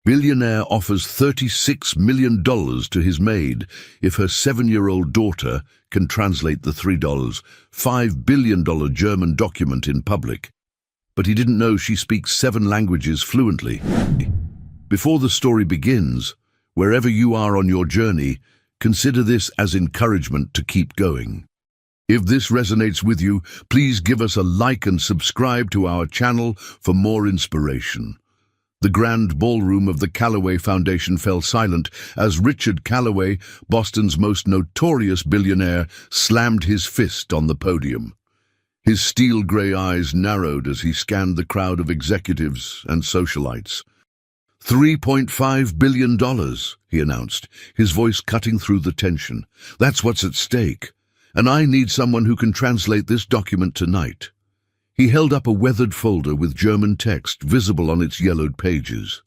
Billionaire offers $36 million to his maid if her 7-year-old daughter can translate the $3.5 billion German document in public. But he didn't know she speaks 7 languages fluently. Before the story begins, wherever you are on your journey, consider this as encouragement to keep going. If this resonates with you, please give us a like and subscribe to our channel for more inspiration. The grand ballroom of the Callaway Foundation fell silent as Richard Callaway, Boston's most notorious billionaire, slammed his fist on the podium. His steel-gray eyes narrowed as he scanned the crowd of executives and socialites. $3.5 billion, he announced, his voice cutting through the tension. That's what's at stake, and I need someone who can translate this document tonight. He held up a weathered folder with German text visible on its yellowed pages.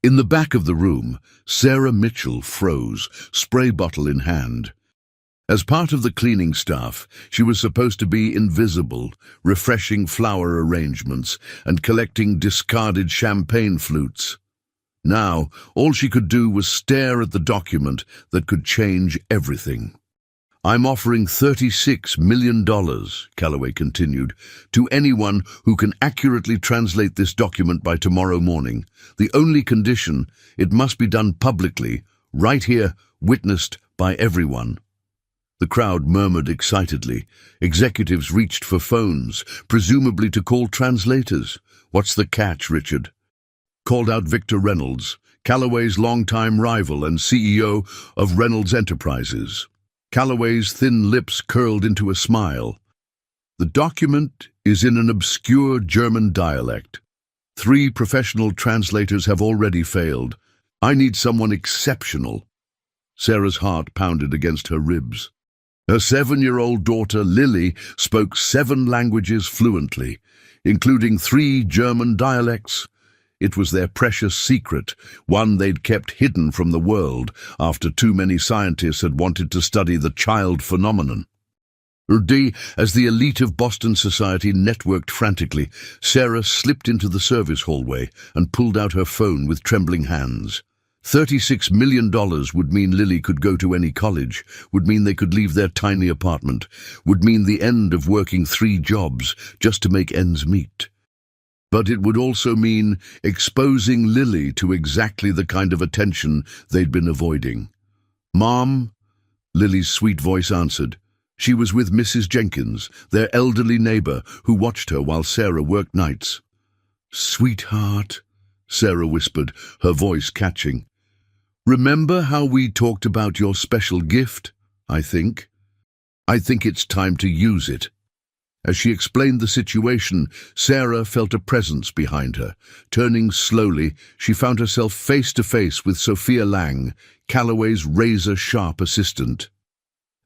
In the back of the room, Sarah Mitchell froze, spray bottle in hand. As part of the cleaning staff, she was supposed to be invisible, refreshing flower arrangements and collecting discarded champagne flutes. Now, all she could do was stare at the document that could change everything. I'm offering $36 million, Callaway continued, to anyone who can accurately translate this document by tomorrow morning. The only condition, it must be done publicly, right here, witnessed by everyone. The crowd murmured excitedly. Executives reached for phones, presumably to call translators. What's the catch, Richard? Called out Victor Reynolds, Callaway's longtime rival and CEO of Reynolds Enterprises. Callaway's thin lips curled into a smile. The document is in an obscure German dialect. 3 professional translators have already failed. I need someone exceptional. Sarah's heart pounded against her ribs. Her 7-year-old daughter, Lily, spoke 7 languages fluently, including 3 German dialects. It was their precious secret, one they'd kept hidden from the world after too many scientists had wanted to study the child phenomenon. As the elite of Boston society networked frantically, Sarah slipped into the service hallway and pulled out her phone with trembling hands. $36 million would mean Lily could go to any college, would mean they could leave their tiny apartment, would mean the end of working 3 jobs just to make ends meet. But it would also mean exposing Lily to exactly the kind of attention they'd been avoiding. "Mom," Lily's sweet voice answered. She was with Mrs. Jenkins, their elderly neighbor, who watched her while Sarah worked nights. "Sweetheart," Sarah whispered, her voice catching. "Remember how we talked about your special gift, I think it's time to use it." As she explained the situation, Sarah felt a presence behind her. Turning slowly, she found herself face to face with Sophia Lang, Callaway's razor-sharp assistant.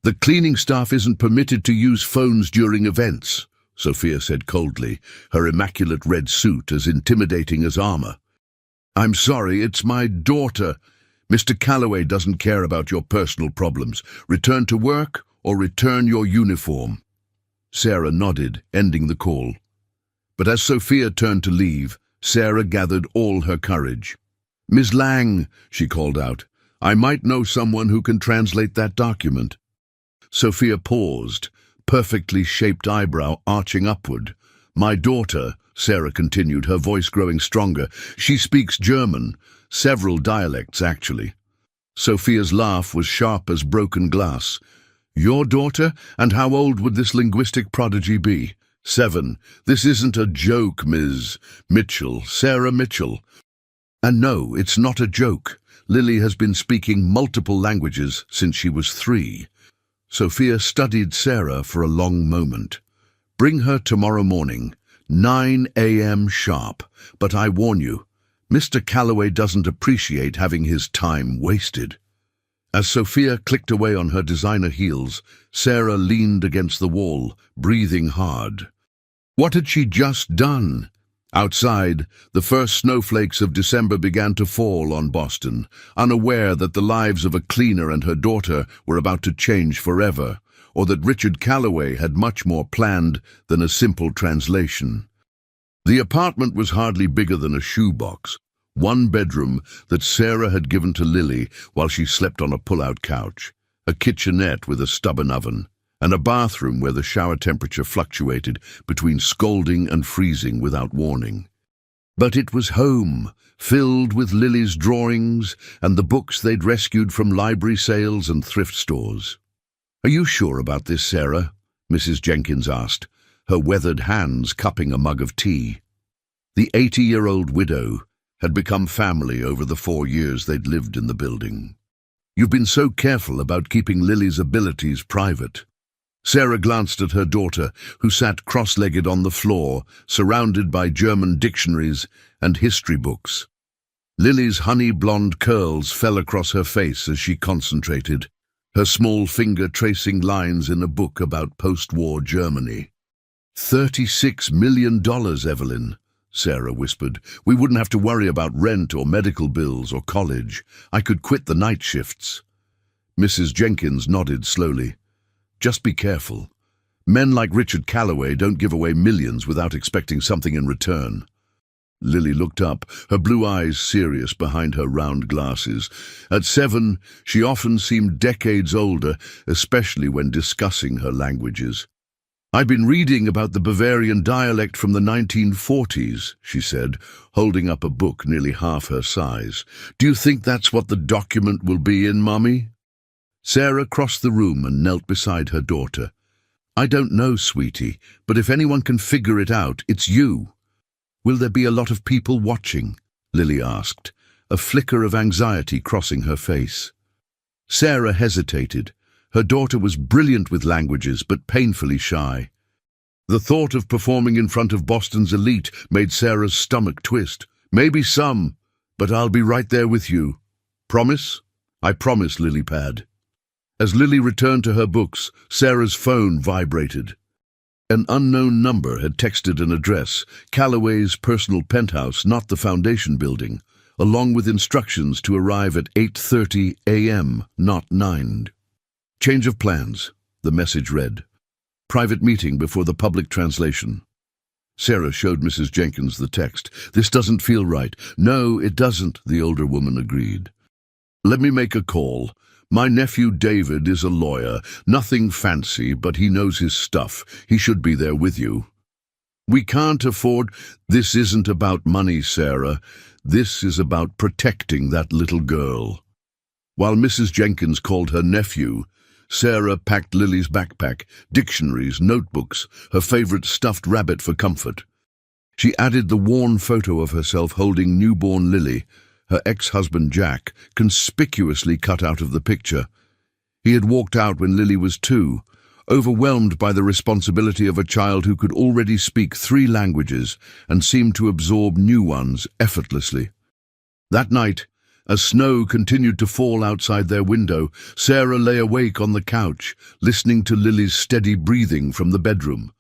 "The cleaning staff isn't permitted to use phones during events," Sophia said coldly, her immaculate red suit as intimidating as armor. "I'm sorry, it's my daughter. Mr. Callaway doesn't care about your personal problems. Return to work or return your uniform." Sarah nodded, ending the call. But as Sophia turned to leave, Sarah gathered all her courage. "Ms. Lang," she called out, "I might know someone who can translate that document." Sophia paused, perfectly shaped eyebrow arching upward. "My daughter," Sarah continued, her voice growing stronger, "she speaks German, several dialects actually." Sophia's laugh was sharp as broken glass. "Your daughter? And how old would this linguistic prodigy be?" 7. "This isn't a joke, Ms. Mitchell, Sarah Mitchell." "And no, it's not a joke. Lily has been speaking multiple languages since she was 3. Sophia studied Sarah for a long moment. "Bring her tomorrow morning, 9 a.m. sharp. But I warn you, Mr. Callaway doesn't appreciate having his time wasted." As Sophia clicked away on her designer heels, Sarah leaned against the wall, breathing hard. What had she just done? Outside, the first snowflakes of December began to fall on Boston, unaware that the lives of a cleaner and her daughter were about to change forever, or that Richard Callaway had much more planned than a simple translation. The apartment was hardly bigger than a shoebox. One bedroom that Sarah had given to Lily while she slept on a pull-out couch, a kitchenette with a stubborn oven, and a bathroom where the shower temperature fluctuated between scalding and freezing without warning. But it was home, filled with Lily's drawings and the books they'd rescued from library sales and thrift stores. "Are you sure about this, Sarah?" Mrs. Jenkins asked, her weathered hands cupping a mug of tea. The 80-year-old widow had become family over the 4 years they'd lived in the building. "You've been so careful about keeping Lily's abilities private." Sarah glanced at her daughter, who sat cross-legged on the floor, surrounded by German dictionaries and history books. Lily's honey-blonde curls fell across her face as she concentrated, her small finger tracing lines in a book about post-war Germany. $36 million, Evelyn, Sarah whispered. "We wouldn't have to worry about rent or medical bills or college. I could quit the night shifts." Mrs. Jenkins nodded slowly. "Just be careful. Men like Richard Calloway don't give away millions without expecting something in return." Lily looked up, her blue eyes serious behind her round glasses. At 7, she often seemed decades older, especially when discussing her languages. "I've been reading about the Bavarian dialect from the 1940s, she said, holding up a book nearly half her size. "Do you think that's what the document will be in, Mummy?" Sarah crossed the room and knelt beside her daughter. "I don't know, sweetie, but if anyone can figure it out, it's you." "Will there be a lot of people watching?" Lily asked, a flicker of anxiety crossing her face. Sarah hesitated. Her daughter was brilliant with languages, but painfully shy. The thought of performing in front of Boston's elite made Sarah's stomach twist. "Maybe some, but I'll be right there with you. Promise?" "I promise, Lilypad." As Lily returned to her books, Sarah's phone vibrated. An unknown number had texted an address, Calloway's personal penthouse, not the foundation building, along with instructions to arrive at 8:30 a.m., not 9. "Change of plans," the message read. "Private meeting before the public translation." Sarah showed Mrs. Jenkins the text. "This doesn't feel right." "No, it doesn't," the older woman agreed. "Let me make a call. My nephew David is a lawyer. Nothing fancy, but he knows his stuff. He should be there with you." "We can't afford—" "This isn't about money, Sarah. This is about protecting that little girl." While Mrs. Jenkins called her nephew, Sarah packed Lily's backpack, dictionaries, notebooks, her favorite stuffed rabbit for comfort. She added the worn photo of herself holding newborn Lily, her ex-husband Jack, conspicuously cut out of the picture. He had walked out when Lily was 2, overwhelmed by the responsibility of a child who could already speak 3 languages and seemed to absorb new ones effortlessly. That night, as snow continued to fall outside their window, Sarah lay awake on the couch, listening to Lily's steady breathing from the bedroom.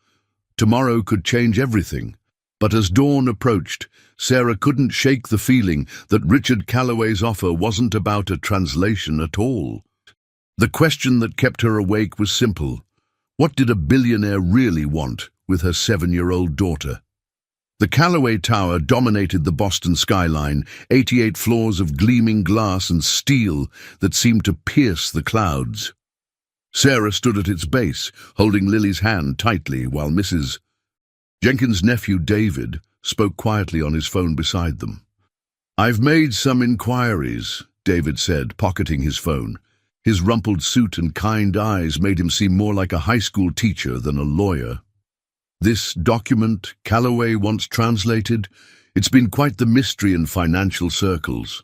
Tomorrow could change everything. But as dawn approached, Sarah couldn't shake the feeling that Richard Calloway's offer wasn't about a translation at all. The question that kept her awake was simple. What did a billionaire really want with her 7-year-old daughter? The Calloway Tower dominated the Boston skyline, 88 floors of gleaming glass and steel that seemed to pierce the clouds. Sarah stood at its base, holding Lily's hand tightly while Mrs. Jenkins' nephew David spoke quietly on his phone beside them. "I've made some inquiries," David said, pocketing his phone. His rumpled suit and kind eyes made him seem more like a high school teacher than a lawyer. "This document Calloway wants translated, it's been quite the mystery in financial circles.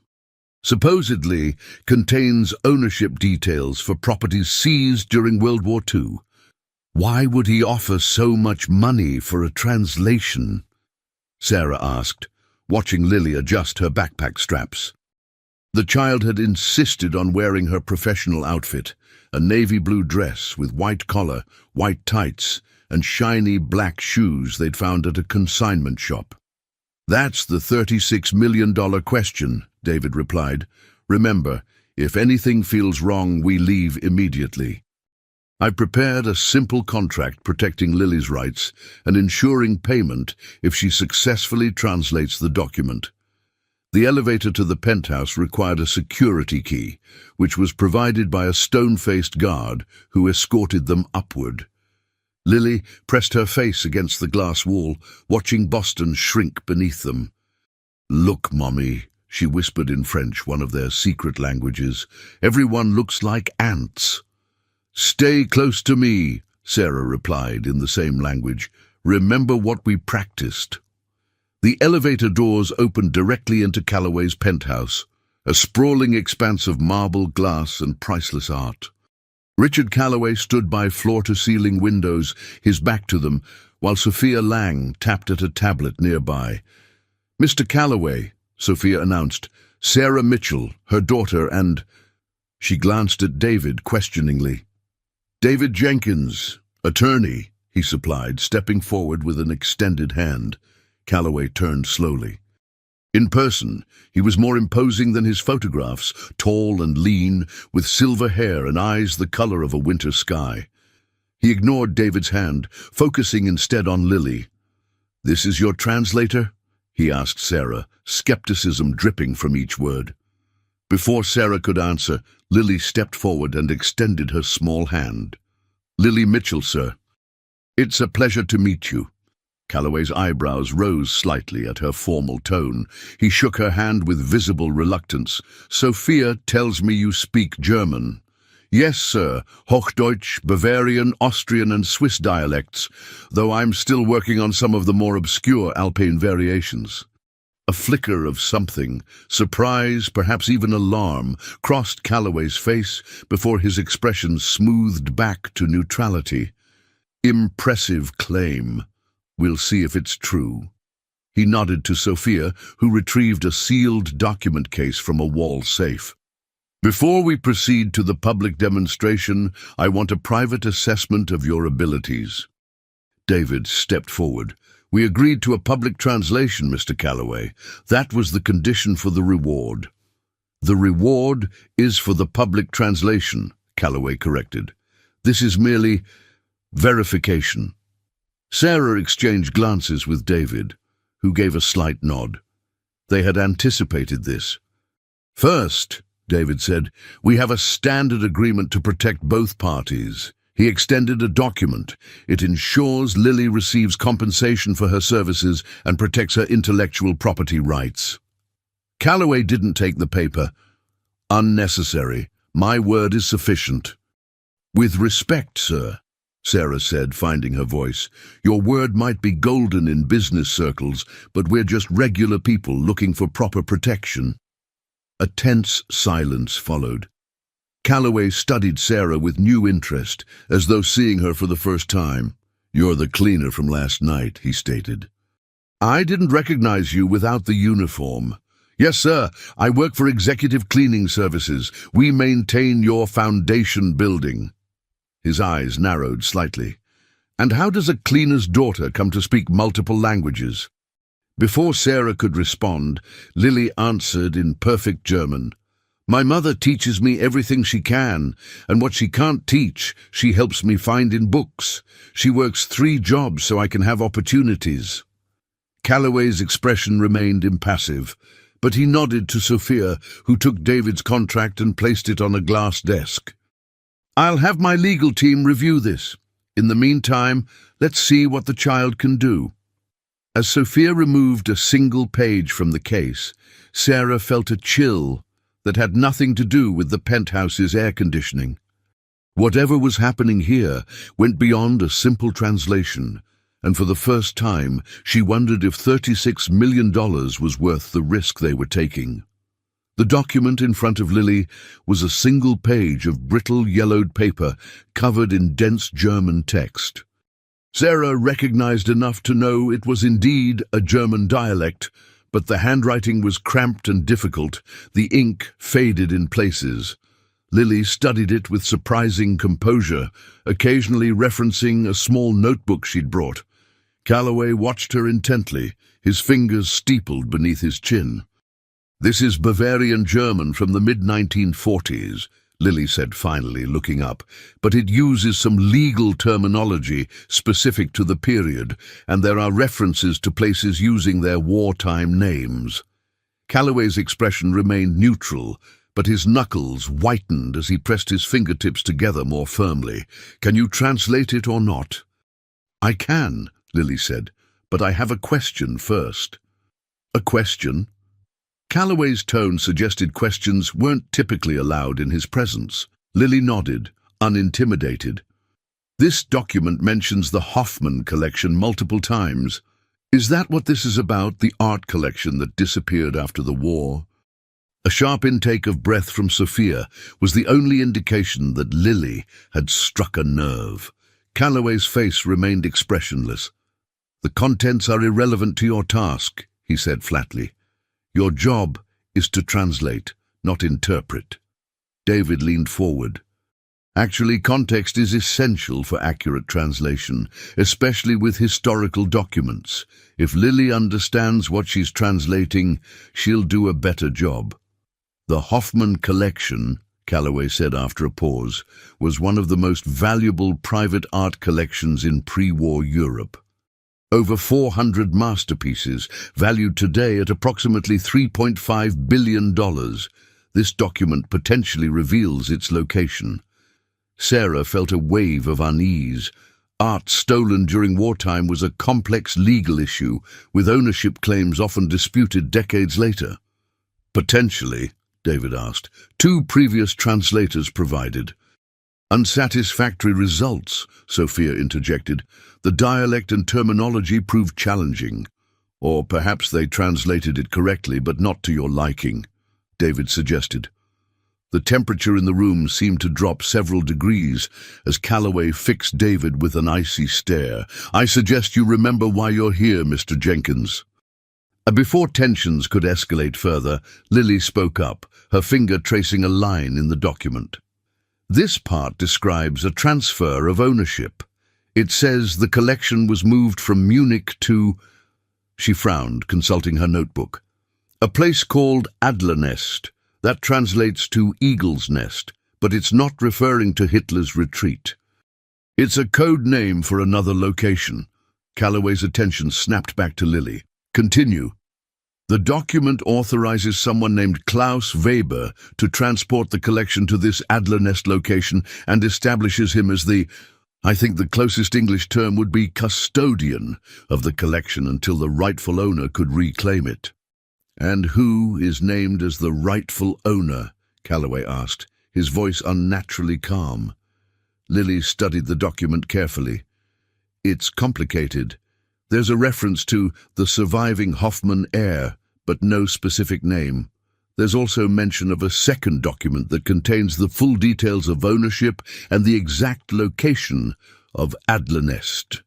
Supposedly contains ownership details for properties seized during World War II. Why would he offer so much money for a translation?" Sarah asked, watching Lily adjust her backpack straps. The child had insisted on wearing her professional outfit, a navy blue dress with white collar, white tights, and shiny black shoes they'd found at a consignment shop. "That's the $36 million question," David replied. "Remember, if anything feels wrong, we leave immediately. I've prepared a simple contract protecting Lily's rights and ensuring payment if she successfully translates the document. The elevator to the penthouse required a security key, which was provided by a stone-faced guard who escorted them upward. Lily pressed her face against the glass wall, watching Boston shrink beneath them. "Look, Mommy," she whispered in French, one of their secret languages. "Everyone looks like ants." "Stay close to me," Sarah replied in the same language. "Remember what we practiced." The elevator doors opened directly into Calloway's penthouse, a sprawling expanse of marble, glass, and priceless art. Richard Calloway stood by floor-to-ceiling windows, his back to them, while Sophia Lang tapped at a tablet nearby. "Mr. Calloway," Sophia announced, "Sarah Mitchell, her daughter, and—" She glanced at David questioningly. "David Jenkins, attorney," he supplied, stepping forward with an extended hand. Calloway turned slowly. In person, he was more imposing than his photographs, tall and lean, with silver hair and eyes the color of a winter sky. He ignored David's hand, focusing instead on Lily. "This is your translator?" he asked Sarah, skepticism dripping from each word. Before Sarah could answer, Lily stepped forward and extended her small hand. "Lily Mitchell, sir." "It's a pleasure to meet you." Calloway's eyebrows rose slightly at her formal tone. He shook her hand with visible reluctance. "Sophia tells me you speak German." "Yes, sir. Hochdeutsch, Bavarian, Austrian and Swiss dialects, though I'm still working on some of the more obscure Alpine variations." A flicker of something, surprise, perhaps even alarm, crossed Calloway's face before his expression smoothed back to neutrality. "Impressive claim. We'll see if it's true." He nodded to Sophia, who retrieved a sealed document case from a wall safe. "Before we proceed to the public demonstration, I want a private assessment of your abilities." David stepped forward. "We agreed to a public translation, Mr. Calloway. That was the condition for the reward." "The reward is for the public translation," Calloway corrected. "This is merely verification." Sarah exchanged glances with David, who gave a slight nod. They had anticipated this. "First," David said, "we have a standard agreement to protect both parties." He extended a document. "It ensures Lily receives compensation for her services and protects her intellectual property rights." Calloway didn't take the paper. "Unnecessary. My word is sufficient." "With respect, sir," Sarah said, finding her voice, "your word might be golden in business circles, but we're just regular people looking for proper protection." A tense silence followed. Calloway studied Sarah with new interest, as though seeing her for the first time. "You're the cleaner from last night," he stated. "I didn't recognize you without the uniform." "Yes, sir. I work for Executive Cleaning Services. We maintain your foundation building." His eyes narrowed slightly. "And how does a cleaner's daughter come to speak multiple languages?" Before Sarah could respond, Lily answered in perfect German. "My mother teaches me everything she can, and what she can't teach, she helps me find in books. She works 3 jobs so I can have opportunities." Calloway's expression remained impassive, but he nodded to Sophia, who took David's contract and placed it on a glass desk. "I'll have my legal team review this. In the meantime, let's see what the child can do." As Sophia removed a single page from the case, Sarah felt a chill that had nothing to do with the penthouse's air conditioning. Whatever was happening here went beyond a simple translation, and for the first time she wondered if $36 million was worth the risk they were taking. The document in front of Lily was a single page of brittle yellowed paper covered in dense German text. Sarah recognized enough to know it was indeed a German dialect, but the handwriting was cramped and difficult, the ink faded in places. Lily studied it with surprising composure, occasionally referencing a small notebook she'd brought. Calloway watched her intently, his fingers steepled beneath his chin. "This is Bavarian German from the mid-1940s, Lily said finally, looking up, "but it uses some legal terminology specific to the period, and there are references to places using their wartime names." Calloway's expression remained neutral, but his knuckles whitened as he pressed his fingertips together more firmly. "Can you translate it or not?" "I can," Lily said, "but I have a question first." "A question?" Calloway's tone suggested questions weren't typically allowed in his presence. Lily nodded, unintimidated. "This document mentions the Hoffman collection multiple times. Is that what this is about, the art collection that disappeared after the war?" A sharp intake of breath from Sophia was the only indication that Lily had struck a nerve. Calloway's face remained expressionless. "The contents are irrelevant to your task," he said flatly. "Your job is to translate, not interpret." David leaned forward. "Actually, context is essential for accurate translation, especially with historical documents. If Lily understands what she's translating, she'll do a better job." "The Hoffman collection," Calloway said after a pause, "was one of the most valuable private art collections in pre-war Europe. Over 400 masterpieces, valued today at approximately $3.5 billion. This document potentially reveals its location." Sarah felt a wave of unease. Art stolen during wartime was a complex legal issue, with ownership claims often disputed decades later. "Potentially?" David asked. "Two previous translators provided." "Unsatisfactory results," Sophia interjected. "The dialect and terminology proved challenging. Or perhaps they translated it correctly, but not to your liking," David suggested. The temperature in the room seemed to drop several degrees as Calloway fixed David with an icy stare. "I suggest you remember why you're here, Mr. Jenkins." Before tensions could escalate further, Lily spoke up, her finger tracing a line in the document. "This part describes a transfer of ownership. It says the collection was moved from Munich to—" She frowned, consulting her notebook. "A place called Adlernest. That translates to Eagle's Nest, but it's not referring to Hitler's retreat. It's a code name for another location." Calloway's attention snapped back to Lily. "Continue." "The document authorizes someone named Klaus Weber to transport the collection to this Adlernest location and establishes him as I think the closest English term would be custodian of the collection until the rightful owner could reclaim it." "And who is named as the rightful owner?" Calloway asked, his voice unnaturally calm. Lily studied the document carefully. "It's complicated. There's a reference to the surviving Hoffman heir, but no specific name. There's also mention of a second document that contains the full details of ownership and the exact location of Adlernest."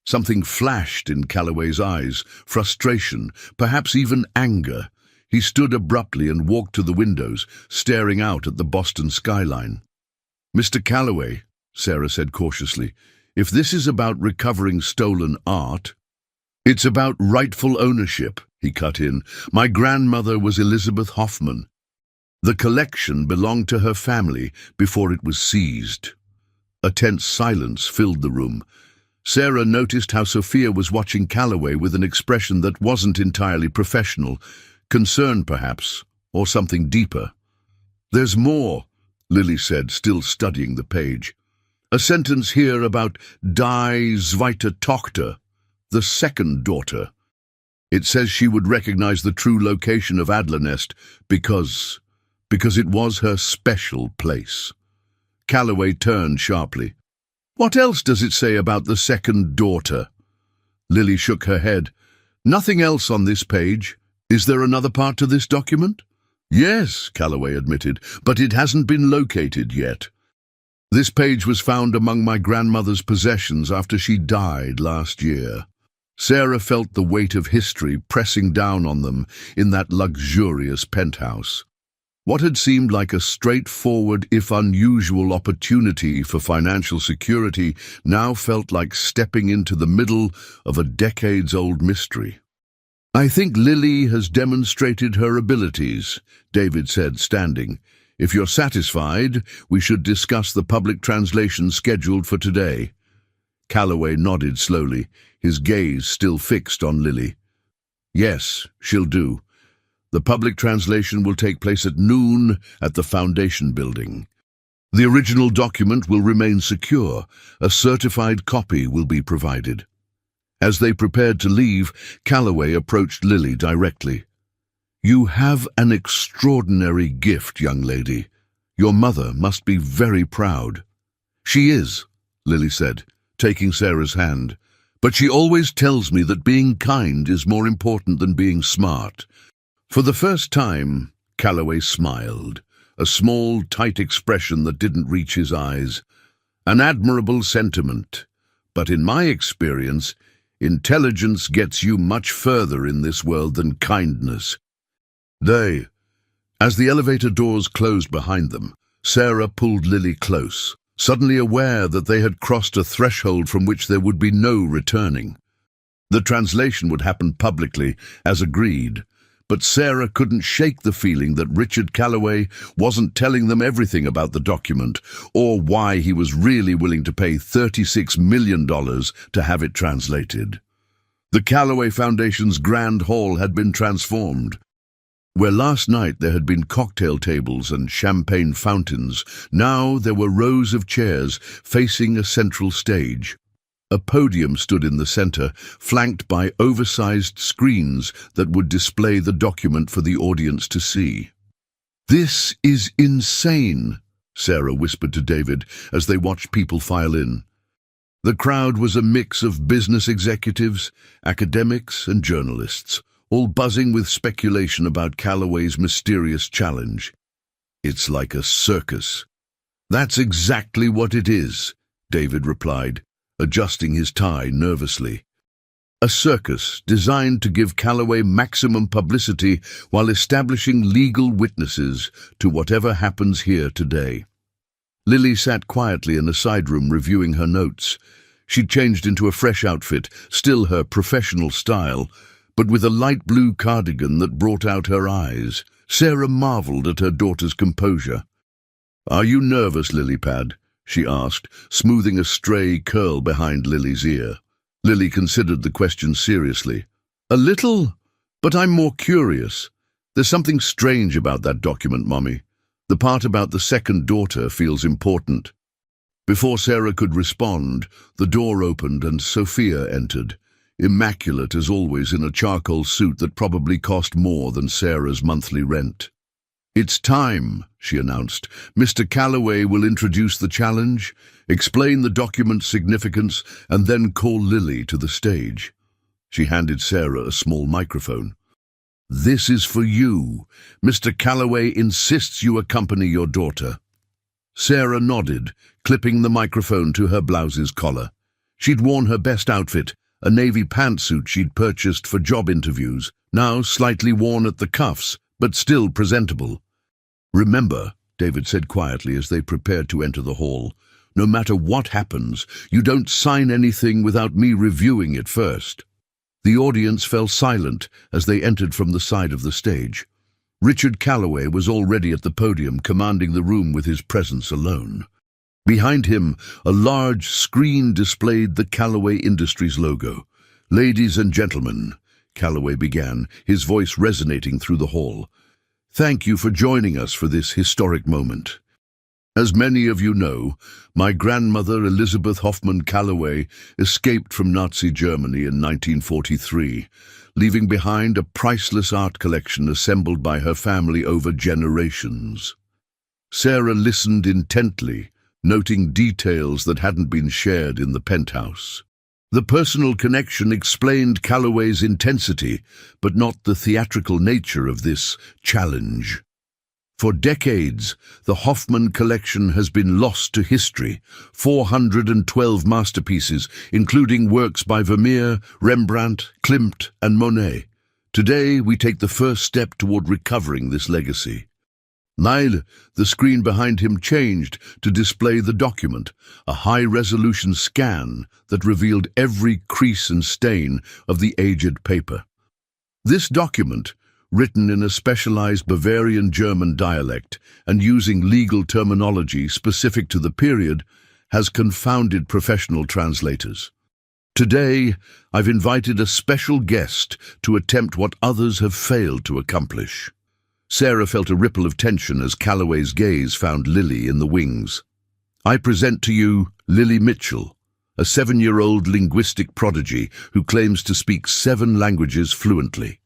Something flashed in Calloway's eyes, frustration, perhaps even anger. He stood abruptly and walked to the windows, staring out at the Boston skyline. "Mr. Calloway," Sarah said cautiously, "if this is about recovering stolen art—" "It's about rightful ownership," he cut in. "My grandmother was Elizabeth Hoffman. The collection belonged to her family before it was seized." A tense silence filled the room. Sarah noticed how Sophia was watching Calloway with an expression that wasn't entirely professional, concern perhaps, or something deeper. "There's more," Lily said, still studying the page. "A sentence here about Die zweite Tochter, the second daughter. It says she would recognize the true location of Adlernest because it was her special place." Calloway turned sharply. "What else does it say about the second daughter?" Lily shook her head. "Nothing else on this page. Is there another part to this document?" "Yes," Calloway admitted, "but it hasn't been located yet. This page was found among my grandmother's possessions after she died last year." Sarah felt the weight of history pressing down on them in that luxurious penthouse. What had seemed like a straightforward, if unusual, opportunity for financial security now felt like stepping into the middle of a decades-old mystery. "I think Lily has demonstrated her abilities," David said, standing. "If you're satisfied, we should discuss the public translation scheduled for today." Calloway nodded slowly, his gaze still fixed on Lily. "Yes, she'll do. The public translation will take place at noon at the Foundation building. The original document will remain secure. A certified copy will be provided. As they prepared to leave, Calloway approached Lily directly. "You have an extraordinary gift, young lady. Your mother must be very proud." "She is," Lily said, taking Sarah's hand. "But she always tells me that being kind is more important than being smart." For the first time, Calloway smiled, a small, tight expression that didn't reach his eyes. "An admirable sentiment. But in my experience, intelligence gets you much further in this world than kindness." As the elevator doors closed behind them, Sarah pulled Lily close, suddenly aware that they had crossed a threshold from which there would be no returning. The translation would happen publicly, as agreed, but Sarah couldn't shake the feeling that Richard Calloway wasn't telling them everything about the document, or why he was really willing to pay $36 million to have it translated. The Calloway Foundation's Grand Hall had been transformed. Where last night there had been cocktail tables and champagne fountains, now there were rows of chairs facing a central stage. A podium stood in the center, flanked by oversized screens that would display the document for the audience to see. "This is insane," Sarah whispered to David as they watched people file in. The crowd was a mix of business executives, academics, and journalists, all buzzing with speculation about Calloway's mysterious challenge. "It's like a circus." "That's exactly what it is," David replied, adjusting his tie nervously. "A circus designed to give Calloway maximum publicity while establishing legal witnesses to whatever happens here today." Lily sat quietly in a side room reviewing her notes. She'd changed into a fresh outfit, still her professional style, but with a light blue cardigan that brought out her eyes. Sarah marveled at her daughter's composure. "Are you nervous, Lilypad?" she asked, smoothing a stray curl behind Lily's ear. Lily considered the question seriously. "A little, but I'm more curious. There's something strange about that document, Mommy. The part about the second daughter feels important." Before Sarah could respond, the door opened and Sophia entered, immaculate as always in a charcoal suit that probably cost more than Sarah's monthly rent. "It's time," she announced. "Mr. Calloway will introduce the challenge, explain the document's significance, and then call Lily to the stage." She handed Sarah a small microphone. "This is for you. Mr. Calloway insists you accompany your daughter." Sarah nodded, clipping the microphone to her blouse's collar. She'd worn her best outfit, a navy pantsuit she'd purchased for job interviews, now slightly worn at the cuffs, but still presentable. "Remember," David said quietly as they prepared to enter the hall, "no matter what happens, you don't sign anything without me reviewing it first." The audience fell silent as they entered from the side of the stage. Richard Calloway was already at the podium, commanding the room with his presence alone. Behind him, a large screen displayed the Calloway Industries logo. "Ladies and gentlemen," Calloway began, his voice resonating through the hall, "thank you for joining us for this historic moment. As many of you know, my grandmother Elizabeth Hoffman Calloway escaped from Nazi Germany in 1943, leaving behind a priceless art collection assembled by her family over generations." Sarah listened intently, noting details that hadn't been shared in the penthouse. The personal connection explained Calloway's intensity, but not the theatrical nature of this challenge. For decades, the Hoffman collection has been lost to history, 412 masterpieces, including works by Vermeer, Rembrandt, Klimt, and Monet. Today, we take the first step toward recovering this legacy. Niall, the screen behind him changed to display the document, a high-resolution scan that revealed every crease and stain of the aged paper. This document, written in a specialized Bavarian German dialect and using legal terminology specific to the period, has confounded professional translators. Today, I've invited a special guest to attempt what others have failed to accomplish. Sarah felt a ripple of tension as Calloway's gaze found Lily in the wings. I present to you Lily Mitchell, a 7-year-old linguistic prodigy who claims to speak 7 languages fluently.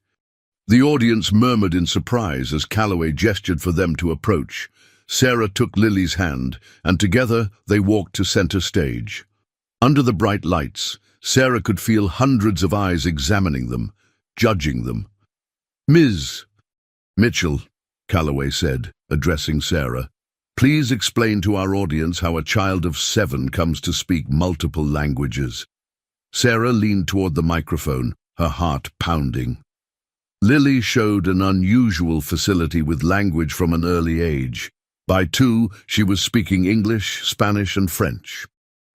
The audience murmured in surprise as Calloway gestured for them to approach. Sarah took Lily's hand, and together they walked to center stage. Under the bright lights, Sarah could feel hundreds of eyes examining them, judging them. "Ms. Mitchell," Calloway said, addressing Sarah, "please explain to our audience how a child of 7 comes to speak multiple languages." Sarah leaned toward the microphone, her heart pounding. Lily showed an unusual facility with language from an early age. By 2, she was speaking English, Spanish, and French.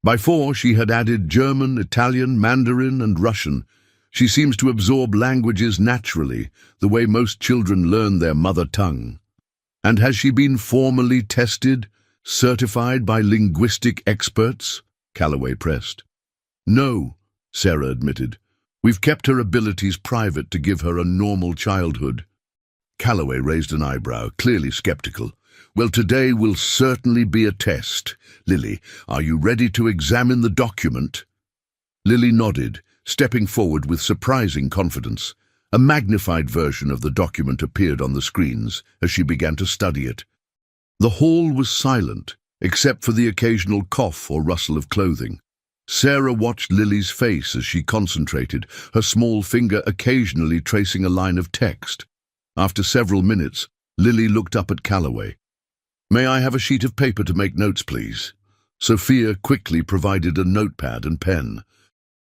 By 4, she had added German, Italian, Mandarin, and Russian. She seems to absorb languages naturally, the way most children learn their mother tongue. And has she been formally tested, certified by linguistic experts? Calloway pressed. No, Sarah admitted. We've kept her abilities private to give her a normal childhood. Calloway raised an eyebrow, clearly skeptical. Well, today will certainly be a test. Lily, are you ready to examine the document? Lily nodded, stepping forward with surprising confidence. A magnified version of the document appeared on the screens as she began to study it. The hall was silent, except for the occasional cough or rustle of clothing. Sarah watched Lily's face as she concentrated, her small finger occasionally tracing a line of text. After several minutes, Lily looked up at Calloway. "May I have a sheet of paper to make notes, please?" Sophia quickly provided a notepad and pen.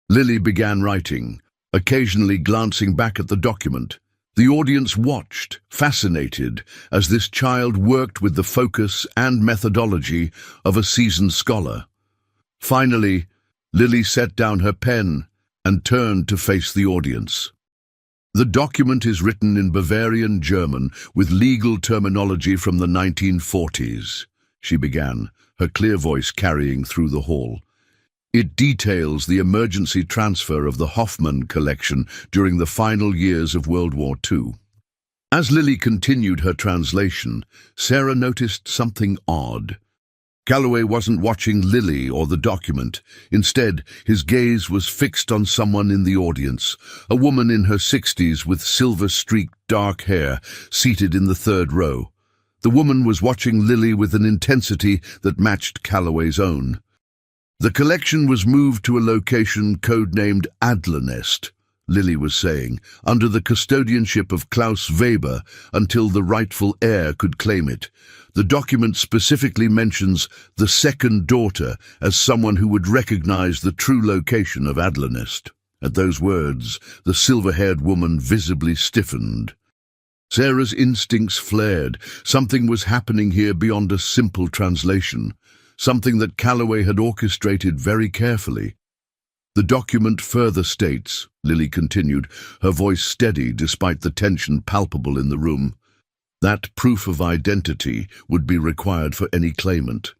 Lily began writing, occasionally glancing back at the document. The audience watched, fascinated, as this child worked with the focus and methodology of a seasoned scholar. Finally, Lily set down her pen and turned to face the audience. The document is written in Bavarian German with legal terminology from the 1940s, she began, her clear voice carrying through the hall. It details the emergency transfer of the Hoffmann collection during the final years of World War II. As Lily continued her translation, Sarah noticed something odd. Calloway wasn't watching Lily or the document. Instead, his gaze was fixed on someone in the audience, a woman in her 60s with silver-streaked dark hair, seated in the 3rd row. The woman was watching Lily with an intensity that matched Calloway's own. The collection was moved to a location codenamed Adlernest, Lily was saying, under the custodianship of Klaus Weber until the rightful heir could claim it. The document specifically mentions the 2nd daughter as someone who would recognize the true location of Adlernest. At those words, the silver-haired woman visibly stiffened. Sarah's instincts flared. Something was happening here beyond a simple translation, something that Calloway had orchestrated very carefully. The document further states, Lily continued, her voice steady despite the tension palpable in the room, that proof of identity would be required for any claimant.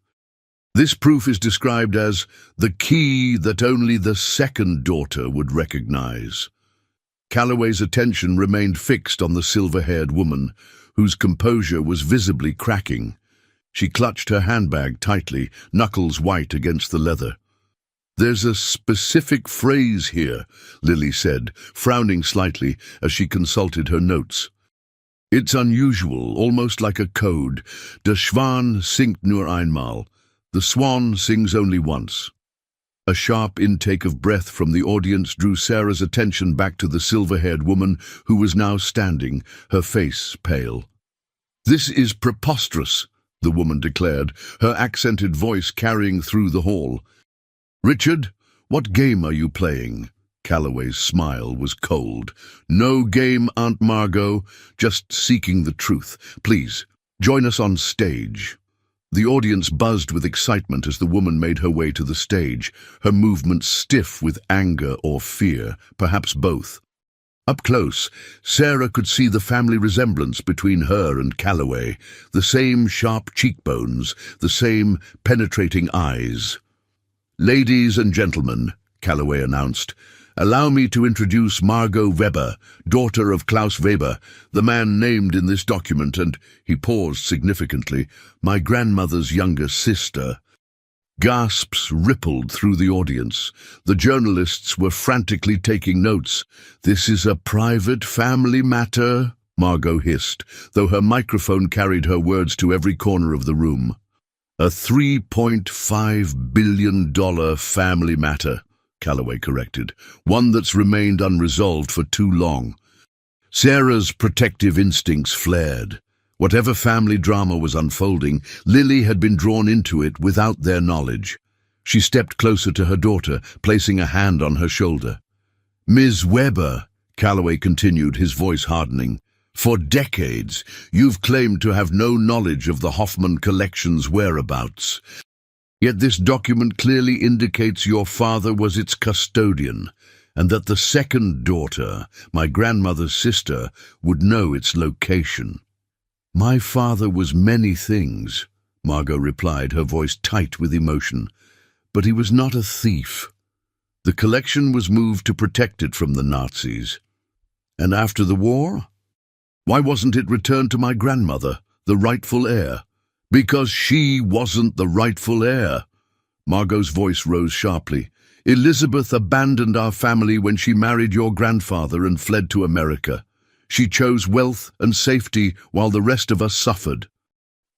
This proof is described as the key that only the 2nd daughter would recognize. Calloway's attention remained fixed on the silver-haired woman, whose composure was visibly cracking. She clutched her handbag tightly, knuckles white against the leather. "There's a specific phrase here," Lily said, frowning slightly as she consulted her notes. "It's unusual, almost like a code. Der Schwan singt nur einmal. The swan sings only once." A sharp intake of breath from the audience drew Sarah's attention back to the silver-haired woman who was now standing, her face pale. "This is preposterous," the woman declared, her accented voice carrying through the hall. "Richard, what game are you playing?" Calloway's smile was cold. "No game, Aunt Margot, just seeking the truth. Please, join us on stage." The audience buzzed with excitement as the woman made her way to the stage, her movements stiff with anger or fear, perhaps both. Up close, Sarah could see the family resemblance between her and Calloway, the same sharp cheekbones, the same penetrating eyes. "Ladies and gentlemen," Calloway announced. "Allow me to introduce Margot Weber, daughter of Klaus Weber, the man named in this document," and he paused significantly, "my grandmother's younger sister." Gasps rippled through the audience. The journalists were frantically taking notes. "This is a private family matter," Margot hissed, though her microphone carried her words to every corner of the room. "A $3.5 billion family matter," Calloway corrected, "one that's remained unresolved for too long." Sarah's protective instincts flared. Whatever family drama was unfolding, Lily had been drawn into it without their knowledge. She stepped closer to her daughter, placing a hand on her shoulder. "Ms. Weber," Calloway continued, his voice hardening, "for decades you've claimed to have no knowledge of the Hoffman collection's whereabouts. Yet this document clearly indicates your father was its custodian, and that the second daughter, my grandmother's sister, would know its location." "My father was many things," Margot replied, her voice tight with emotion, "but he was not a thief. The collection was moved to protect it from the Nazis. And after the war? Why wasn't it returned to my grandmother, the rightful heir?" "Because she wasn't the rightful heir." Margot's voice rose sharply. "Elizabeth abandoned our family when she married your grandfather and fled to America. She chose wealth and safety while the rest of us suffered."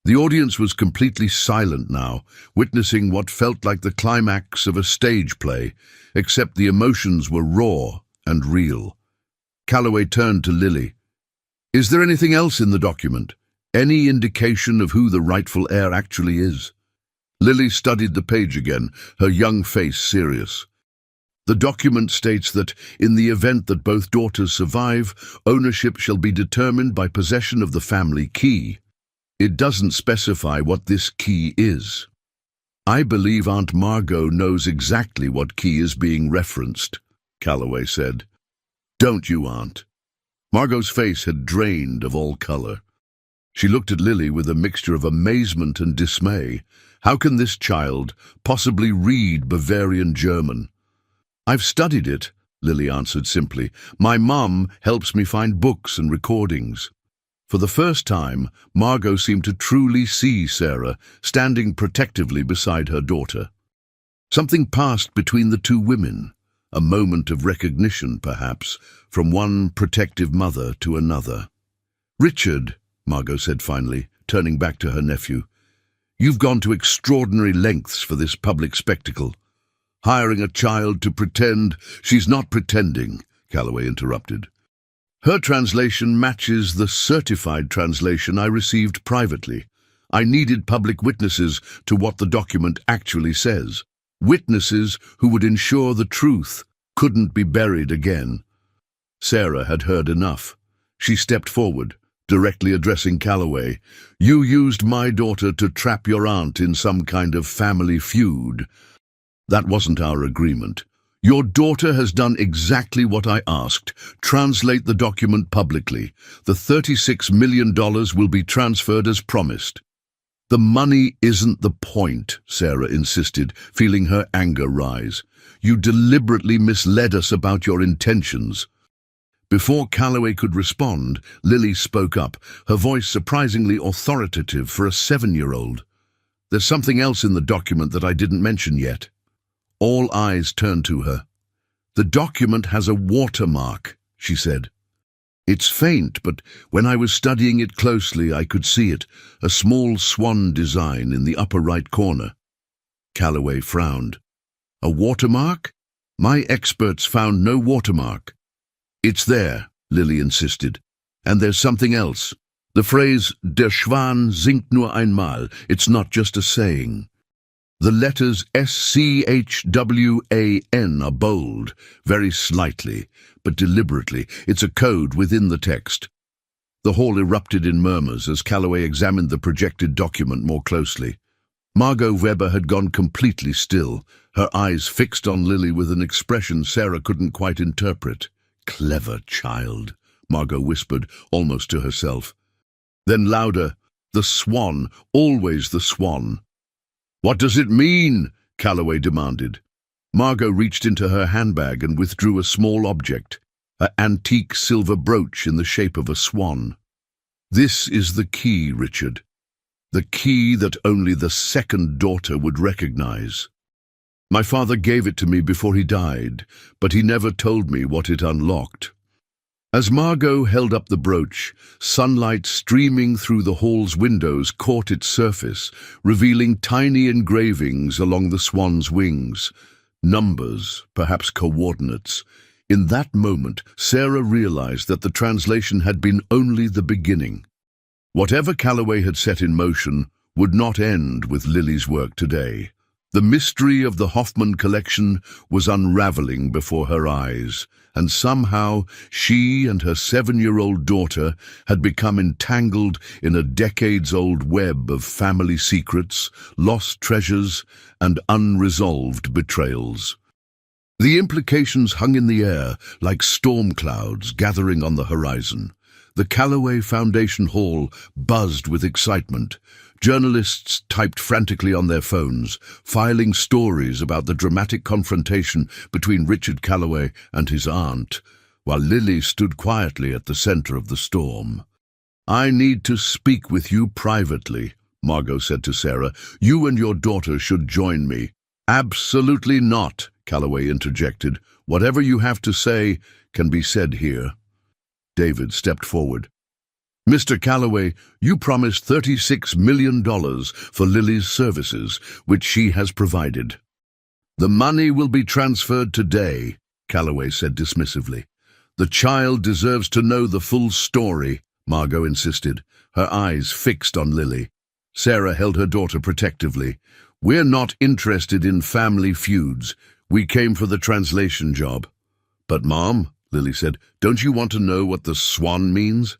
The audience was completely silent now, witnessing what felt like the climax of a stage play, except the emotions were raw and real. Calloway turned to Lily. "Is there anything else in the document? Any indication of who the rightful heir actually is?" Lily studied the page again, her young face serious. "The document states that, in the event that both daughters survive, ownership shall be determined by possession of the family key. It doesn't specify what this key is." "I believe Aunt Margot knows exactly what key is being referenced," Calloway said. "Don't you, Aunt?" Margot's face had drained of all color. She looked at Lily with a mixture of amazement and dismay. How can this child possibly read Bavarian German? "I've studied it," Lily answered simply. "My mum helps me find books and recordings." For the first time, Margot seemed to truly see Sarah, standing protectively beside her daughter. Something passed between the two women, a moment of recognition, perhaps, from one protective mother to another. "Richard," Margot said finally, turning back to her nephew, "you've gone to extraordinary lengths for this public spectacle. Hiring a child to pretend—" "She's not pretending," Calloway interrupted. "Her translation matches the certified translation I received privately. I needed public witnesses to what the document actually says. Witnesses who would ensure the truth couldn't be buried again." Sarah had heard enough. She stepped forward, directly addressing Calloway. "You used my daughter to trap your aunt in some kind of family feud. That wasn't our agreement. Your daughter has done exactly what I asked. Translate the document publicly. The $36 million will be transferred as promised." "The money isn't the point," Sarah insisted, feeling her anger rise. "You deliberately misled us about your intentions." Before Calloway could respond, Lily spoke up, her voice surprisingly authoritative for a 7-year-old. "There's something else in the document that I didn't mention yet." All eyes turned to her. "The document has a watermark," she said. "It's faint, but when I was studying it closely, I could see it, a small swan design in the upper right corner." Calloway frowned. "A watermark? My experts found no watermark." "It's there," Lily insisted. "And there's something else. The phrase, Der Schwan singt nur einmal, it's not just a saying. The letters SCHWAN are bold, very slightly, but deliberately. It's a code within the text." The hall erupted in murmurs as Calloway examined the projected document more closely. Margot Weber had gone completely still, her eyes fixed on Lily with an expression Sarah couldn't quite interpret. "Clever child," Margot whispered, almost to herself. Then louder, "The swan, always the swan." "What does it mean?" Calloway demanded. Margot reached into her handbag and withdrew a small object, an antique silver brooch in the shape of a swan. "This is the key, Richard. The key that only the second daughter would recognize. My father gave it to me before he died, but he never told me what it unlocked." As Margot held up the brooch, sunlight streaming through the hall's windows caught its surface, revealing tiny engravings along the swan's wings. Numbers, perhaps coordinates. In that moment, Sarah realized that the translation had been only the beginning. Whatever Calloway had set in motion would not end with Lily's work today. The mystery of the Hoffman collection was unraveling before her eyes, and somehow she and her 7-year-old daughter had become entangled in a decades-old web of family secrets, lost treasures, and unresolved betrayals. The implications hung in the air like storm clouds gathering on the horizon. The Calloway Foundation Hall buzzed with excitement. Journalists typed frantically on their phones, filing stories about the dramatic confrontation between Richard Calloway and his aunt, while Lily stood quietly at the center of the storm. "I need to speak with you privately," Margot said to Sarah. "You and your daughter should join me." "Absolutely not," Calloway interjected. "Whatever you have to say can be said here." David stepped forward. "Mr. Calloway, you promised $36 million for Lily's services, which she has provided." "The money will be transferred today," Calloway said dismissively. "The child deserves to know the full story," Margot insisted, her eyes fixed on Lily. Sarah held her daughter protectively. "We're not interested in family feuds. We came for the translation job." "But, Mom," Lily said, "don't you want to know what the swan means?"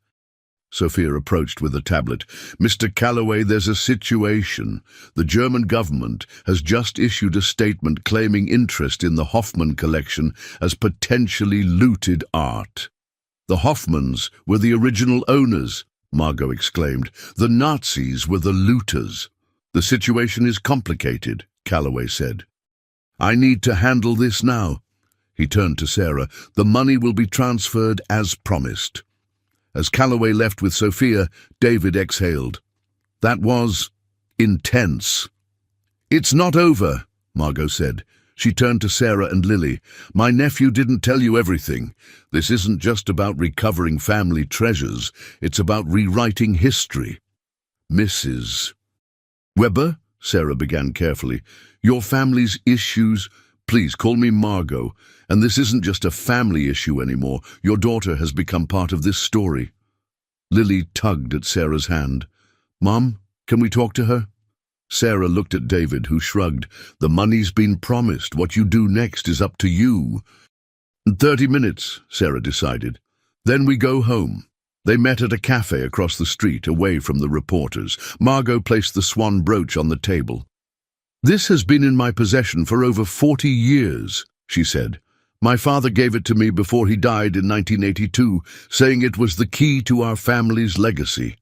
Sophia approached with a tablet. "Mr. Calloway, there's a situation. The German government has just issued a statement claiming interest in the Hoffman collection as potentially looted art." "The Hoffmans were the original owners," Margot exclaimed. "The Nazis were the looters." "The situation is complicated," Calloway said. "I need to handle this now." He turned to Sarah. "The money will be transferred as promised." As Calloway left with Sophia, David exhaled. That was intense. "It's not over," Margot said. She turned to Sarah and Lily. "My nephew didn't tell you everything. This isn't just about recovering family treasures. It's about rewriting history." "Mrs. Weber," Sarah began carefully, "your family's issues—" "Please call me Margot. And this isn't just a family issue anymore. Your daughter has become part of this story." Lily tugged at Sarah's hand. "Mom, can we talk to her?" Sarah looked at David, who shrugged. "The money's been promised. What you do next is up to you." "In 30 minutes, Sarah decided. "Then we go home." They met at a cafe across the street, away from the reporters. Margot placed the swan brooch on the table. "This has been in my possession for over 40 years, she said. "My father gave it to me before he died in 1982, saying it was the key to our family's legacy."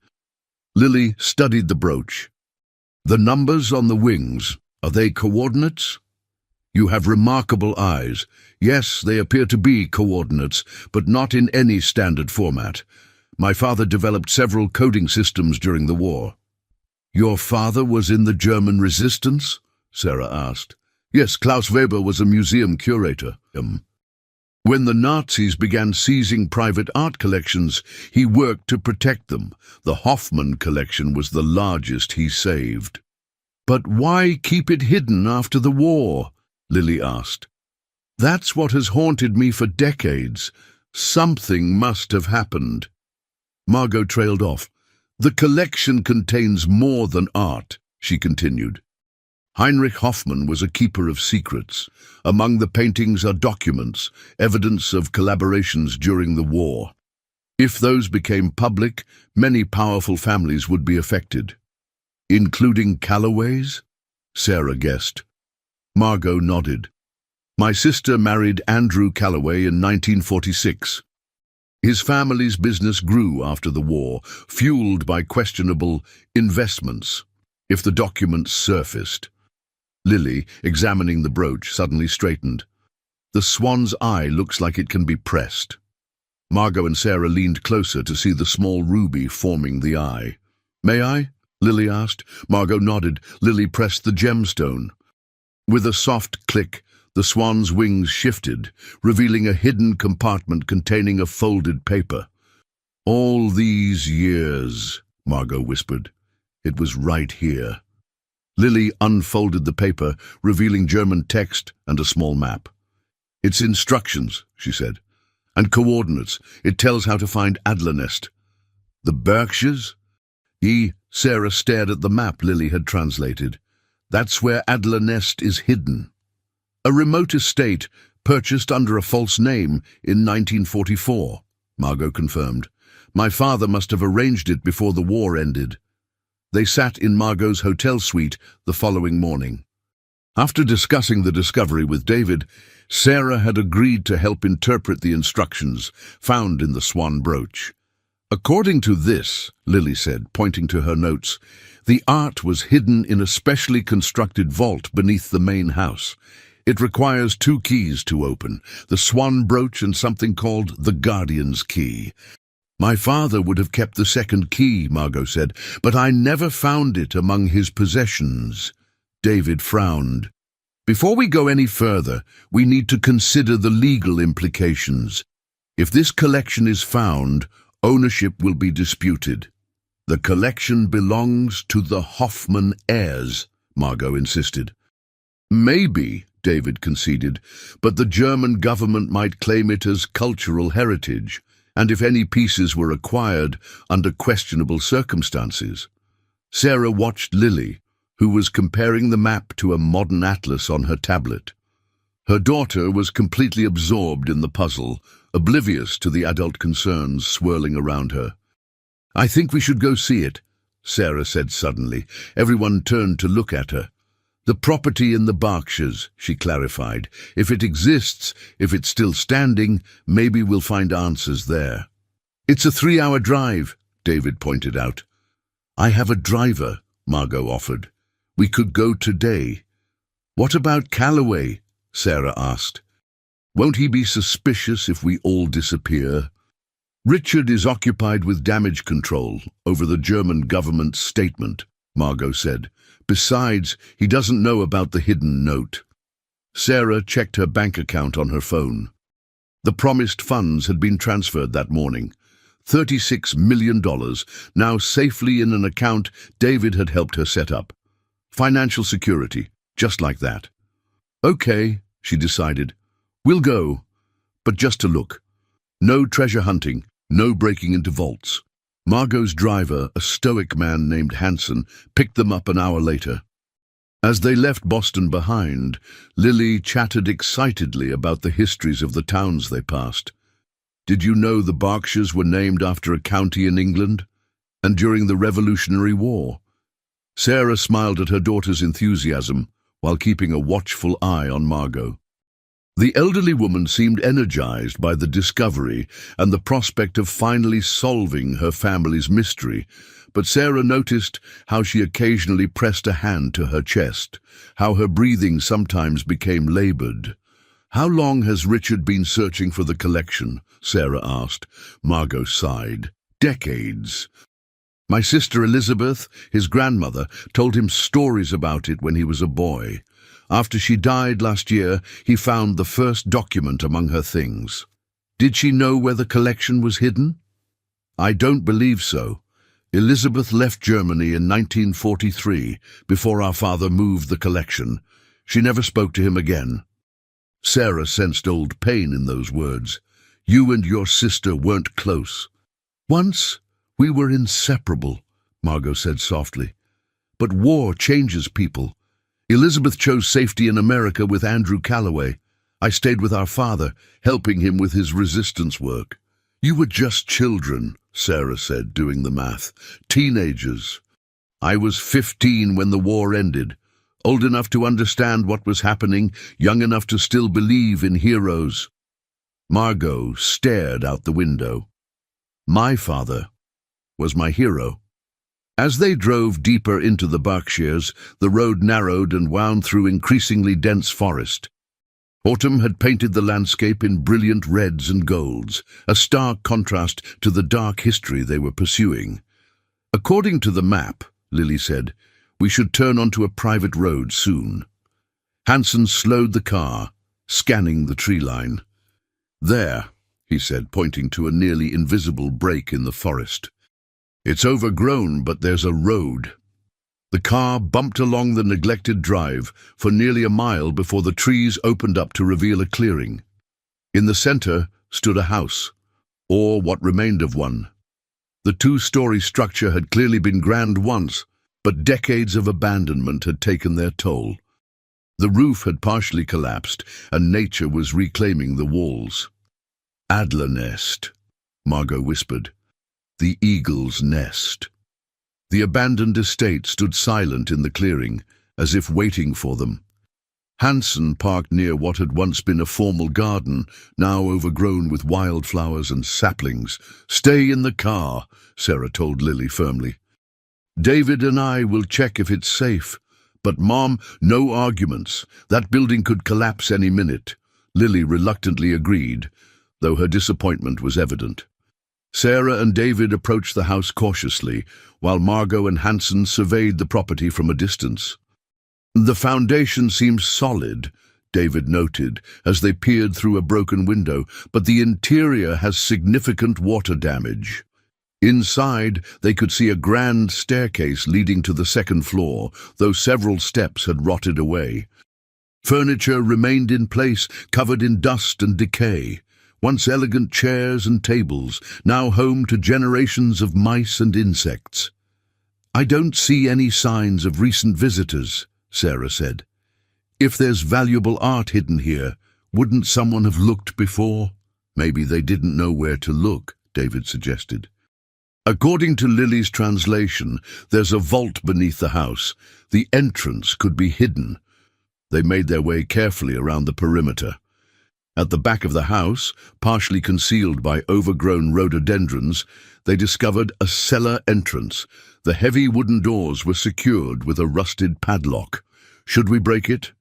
Lily studied the brooch. "The numbers on the wings, are they coordinates?" "You have remarkable eyes. Yes, they appear to be coordinates, but not in any standard format. My father developed several coding systems during the war." "Your father was in the German resistance?" Sarah asked. "Yes, Klaus Weber was a museum curator." "When the Nazis began seizing private art collections, he worked to protect them. The Hoffman collection was the largest he saved." "But why keep it hidden after the war?" Lily asked. "That's what has haunted me for decades. Something must have happened." Margot trailed off. "The collection contains more than art," she continued. "Heinrich Hoffmann was a keeper of secrets. Among the paintings are documents, evidence of collaborations during the war. If those became public, many powerful families would be affected." "Including Calloway's?" Sarah guessed. Margot nodded. "My sister married Andrew Calloway in 1946. His family's business grew after the war, fueled by questionable investments. If the documents surfaced, Lily, examining the brooch, suddenly straightened. The swan's eye looks like it can be pressed. Margot and Sarah leaned closer to see the small ruby forming the eye. "May I?" Lily asked. Margot nodded. Lily pressed the gemstone. With a soft click, the swan's wings shifted, revealing a hidden compartment containing a folded paper. "All these years," Margot whispered. "It was right here." Lily unfolded the paper, revealing German text and a small map. "It's instructions," she said, "and coordinates. It tells how to find Adlernest." "The Berkshires?" Sarah stared at the map Lily had translated. "That's where Adlernest is hidden. A remote estate purchased under a false name in 1944, Margot confirmed. "My father must have arranged it before the war ended." They sat in Margot's hotel suite the following morning. After discussing the discovery with David, Sarah had agreed to help interpret the instructions found in the swan brooch. "According to this," Lily said, pointing to her notes, "the art was hidden in a specially constructed vault beneath the main house. It requires 2 keys to open, the swan brooch and something called the Guardian's Key. My father would have kept the second key," Margot said, "but I never found it among his possessions." David frowned. "Before we go any further, we need to consider the legal implications. If this collection is found, ownership will be disputed." "The collection belongs to the Hoffman heirs," Margot insisted. "Maybe," David conceded, "but the German government might claim it as cultural heritage, and if any pieces were acquired under questionable circumstances." Sarah watched Lily, who was comparing the map to a modern atlas on her tablet. Her daughter was completely absorbed in the puzzle, oblivious to the adult concerns swirling around her. "I think we should go see it," Sarah said suddenly. Everyone turned to look at her. "The property in the Berkshires," she clarified. "If it exists, if it's still standing, maybe we'll find answers there." "It's a 3-hour drive," David pointed out. "I have a driver," Margot offered. "We could go today." "What about Calloway?" Sarah asked. "Won't he be suspicious if we all disappear?" "Richard is occupied with damage control over the German government's statement," Margot said. "Besides, he doesn't know about the hidden note." Sarah checked her bank account on her phone. The promised funds had been transferred that morning. $36 million, now safely in an account David had helped her set up. Financial security, just like that. "Okay," she decided. "We'll go, but just to look. No treasure hunting, no breaking into vaults." Margot's driver, a stoic man named Hanson, picked them up an hour later. As they left Boston behind, Lily chatted excitedly about the histories of the towns they passed. "Did you know the Berkshires were named after a county in England? And during the Revolutionary War?" Sarah smiled at her daughter's enthusiasm while keeping a watchful eye on Margot. The elderly woman seemed energized by the discovery and the prospect of finally solving her family's mystery, but Sarah noticed how she occasionally pressed a hand to her chest, how her breathing sometimes became labored. "How long has Richard been searching for the collection?" Sarah asked. Margot sighed. "Decades. My sister Elizabeth, his grandmother, told him stories about it when he was a boy. After she died last year, he found the first document among her things." "Did she know where the collection was hidden?" "I don't believe so. Elizabeth left Germany in 1943, before our father moved the collection. She never spoke to him again." Sarah sensed old pain in those words. "You and your sister weren't close." "Once we were inseparable," Margot said softly. "But war changes people. Elizabeth chose safety in America with Andrew Calloway. I stayed with our father, helping him with his resistance work." "You were just children," Sarah said, doing the math. "Teenagers. I was 15 when the war ended, old enough to understand what was happening, young enough to still believe in heroes." Margot stared out the window. "My father was my hero." As they drove deeper into the Berkshires, the road narrowed and wound through increasingly dense forest. Autumn had painted the landscape in brilliant reds and golds, a stark contrast to the dark history they were pursuing. "According to the map," Lily said, "we should turn onto a private road soon." Hansen slowed the car, scanning the tree line. "There," he said, pointing to a nearly invisible break in the forest. "It's overgrown, but there's a road." The car bumped along the neglected drive for nearly a mile before the trees opened up to reveal a clearing. In the center stood a house, or what remained of one. The two-story structure had clearly been grand once, but decades of abandonment had taken their toll. The roof had partially collapsed, and nature was reclaiming the walls. "Adler nest," Margot whispered. "The eagle's nest." The abandoned estate stood silent in the clearing, as if waiting for them. Hansen parked near what had once been a formal garden, now overgrown with wildflowers and saplings. "Stay in the car," Sarah told Lily firmly. "David and I will check if it's safe. But, Mom, no arguments. That building could collapse any minute." Lily reluctantly agreed, though her disappointment was evident. Sarah and David approached the house cautiously, while Margot and Hansen surveyed the property from a distance. "The foundation seems solid," David noted, as they peered through a broken window, "but the interior has significant water damage." Inside, they could see a grand staircase leading to the second floor, though several steps had rotted away. Furniture remained in place, covered in dust and decay. Once elegant chairs and tables, now home to generations of mice and insects. "I don't see any signs of recent visitors," Sarah said. "If there's valuable art hidden here, wouldn't someone have looked before?" "Maybe they didn't know where to look," David suggested. "According to Lily's translation, there's a vault beneath the house. The entrance could be hidden." They made their way carefully around the perimeter. At the back of the house, partially concealed by overgrown rhododendrons, they discovered a cellar entrance. The heavy wooden doors were secured with a rusted padlock. "Should we break it?"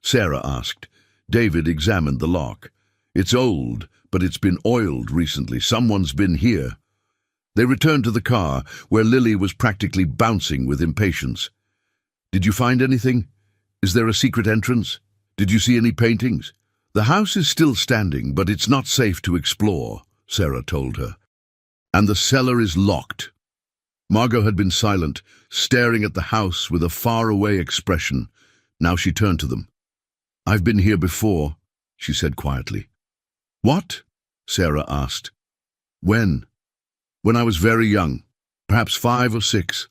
Sarah asked. David examined the lock. "It's old, but it's been oiled recently. Someone's been here." They returned to the car, where Lily was practically bouncing with impatience. "Did you find anything? Is there a secret entrance? Did you see any paintings?" "The house is still standing, but it's not safe to explore," Sarah told her. "And the cellar is locked." Margot had been silent, staring at the house with a faraway expression. Now she turned to them. "I've been here before," she said quietly. "What?" Sarah asked. "When?" "When I was very young, perhaps 5 or 6.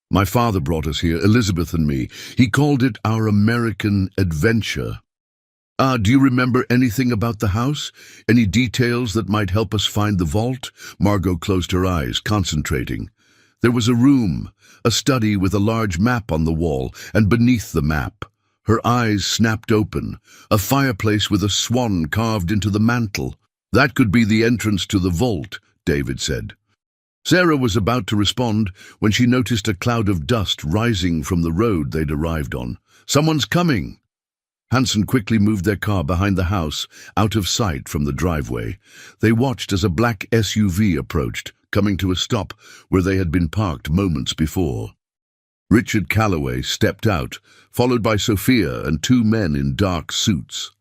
My father brought us here, Elizabeth and me. He called it our American adventure." Do you remember anything about the house? Any details that might help us find the vault?" Margot closed her eyes, concentrating. There was a room, a study with a large map on the wall, and beneath the map, her eyes snapped open, a fireplace with a swan carved into the mantel. "That could be the entrance to the vault," David said. Sarah was about to respond when she noticed a cloud of dust rising from the road they'd arrived on. "Someone's coming!" Hansen quickly moved their car behind the house, out of sight from the driveway. They watched as a black SUV approached, coming to a stop where they had been parked moments before. Richard Calloway stepped out, followed by Sophia and 2 men in dark suits.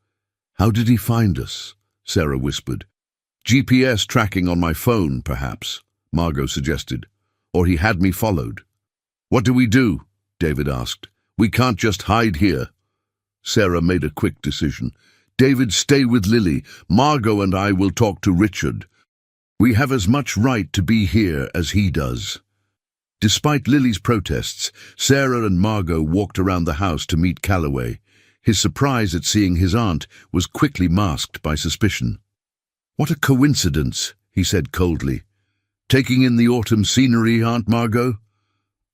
"How did he find us?" Sarah whispered. "GPS tracking on my phone, perhaps," Margot suggested. "Or he had me followed." "What do we do?" David asked. "We can't just hide here." Sarah made a quick decision. "David, stay with Lily. Margot and I will talk to Richard. We have as much right to be here as he does." Despite Lily's protests, Sarah and Margot walked around the house to meet Calloway. His surprise at seeing his aunt was quickly masked by suspicion. "What a coincidence," he said coldly. "Taking in the autumn scenery, Aunt Margot?"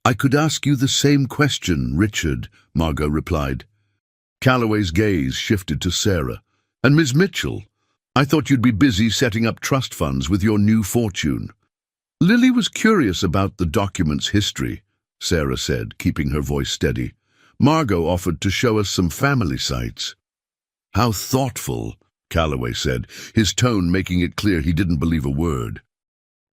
"I could ask you the same question, Richard," Margot replied. Calloway's gaze shifted to Sarah. "And Miss Mitchell, I thought you'd be busy setting up trust funds with your new fortune." Lily was curious about the document's history, Sarah said, keeping her voice steady. Margot offered to show us some family sites. How thoughtful, Calloway said, his tone making it clear he didn't believe a word.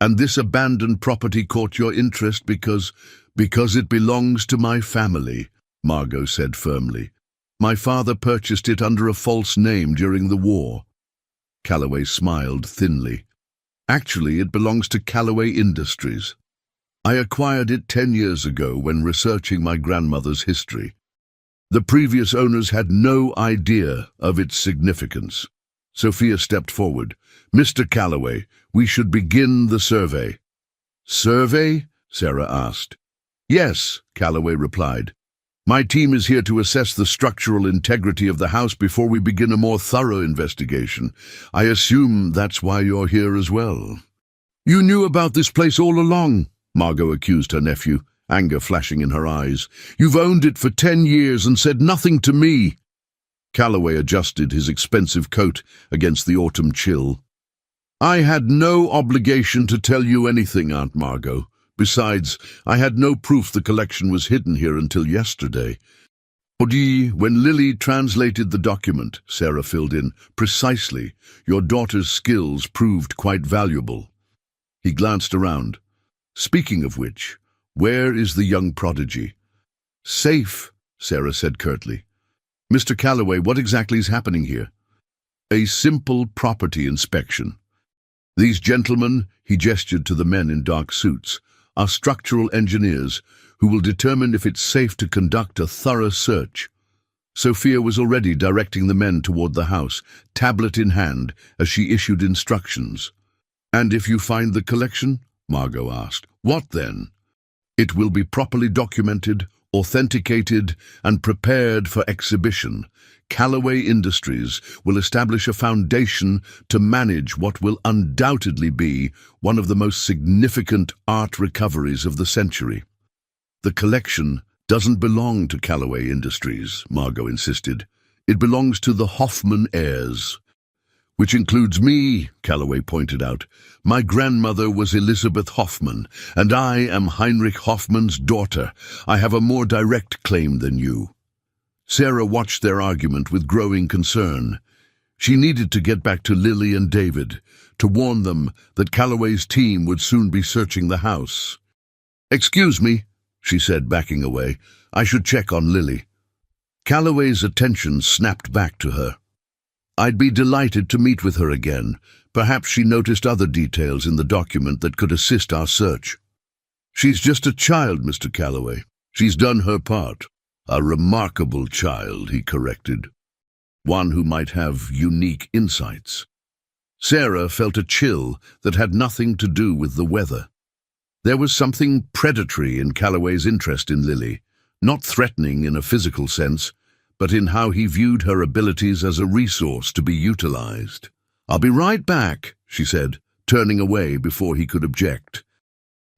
And this abandoned property caught your interest because it belongs to my family, Margot said firmly. My father purchased it under a false name during the war. Calloway smiled thinly. Actually, it belongs to Calloway Industries. I acquired it 10 years ago when researching my grandmother's history. The previous owners had no idea of its significance. Sophia stepped forward. Mr. Calloway, we should begin the survey. Survey? Sarah asked. Yes, Calloway replied. My team is here to assess the structural integrity of the house before we begin a more thorough investigation. I assume that's why you're here as well. You knew about this place all along, Margot accused her nephew, anger flashing in her eyes. You've owned it for 10 years and said nothing to me. Calloway adjusted his expensive coat against the autumn chill. I had no obligation to tell you anything, Aunt Margot. Besides, I had no proof the collection was hidden here until yesterday. When Lily translated the document, Sarah filled in, precisely, your daughter's skills proved quite valuable. He glanced around. Speaking of which, where is the young prodigy? Safe, Sarah said curtly. Mr. Calloway, what exactly is happening here? A simple property inspection. These gentlemen, he gestured to the men in dark suits, are structural engineers who will determine if it's safe to conduct a thorough search. Sophia was already directing the men toward the house, tablet in hand, as she issued instructions. And if you find the collection? Margot asked. What then? It will be properly documented, authenticated, and prepared for exhibition. Calloway Industries will establish a foundation to manage what will undoubtedly be one of the most significant art recoveries of the century. The collection doesn't belong to Calloway Industries, Margot insisted. It belongs to the Hoffman heirs. Which includes me, Calloway pointed out. My grandmother was Elizabeth Hoffman, and I am Heinrich Hoffman's daughter. I have a more direct claim than you. Sarah watched their argument with growing concern. She needed to get back to Lily and David, to warn them that Calloway's team would soon be searching the house. Excuse me, she said, backing away. I should check on Lily. Calloway's attention snapped back to her. I'd be delighted to meet with her again. Perhaps she noticed other details in the document that could assist our search. She's just a child, Mr. Calloway. She's done her part. A remarkable child, he corrected. One who might have unique insights. Sarah felt a chill that had nothing to do with the weather. There was something predatory in Calloway's interest in Lily, not threatening in a physical sense, but in how he viewed her abilities as a resource to be utilized. I'll be right back, she said, turning away before he could object.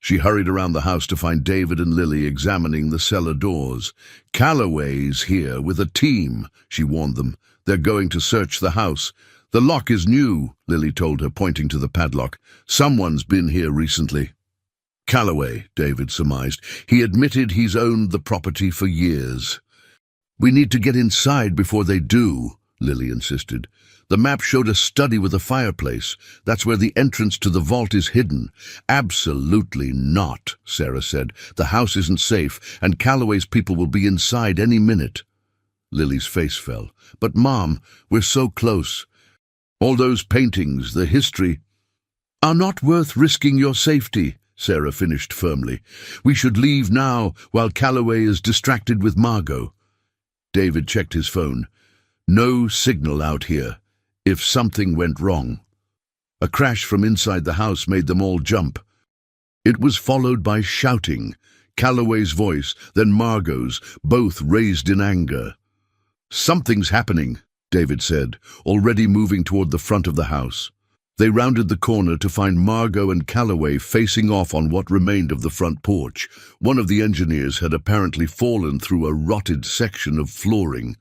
She hurried around the house to find David and Lily examining the cellar doors. Calloway's here with a team, she warned them. They're going to search the house. The lock is new, Lily told her, pointing to the padlock. Someone's been here recently. Calloway, David surmised. He admitted he's owned the property for years. We need to get inside before they do, Lily insisted. The map showed a study with a fireplace. That's where the entrance to the vault is hidden. Absolutely not, Sarah said. The house isn't safe, and Calloway's people will be inside any minute. Lily's face fell. But, Mom, we're so close. All those paintings, the history, are not worth risking your safety, Sarah finished firmly. We should leave now while Calloway is distracted with Margot. David checked his phone. No signal out here. If something went wrong. A crash from inside the house made them all jump. It was followed by shouting, Calloway's voice, then Margot's, both raised in anger. Something's happening, David said, already moving toward the front of the house. They rounded the corner to find Margot and Calloway facing off on what remained of the front porch. One of the engineers had apparently fallen through a rotted section of flooring.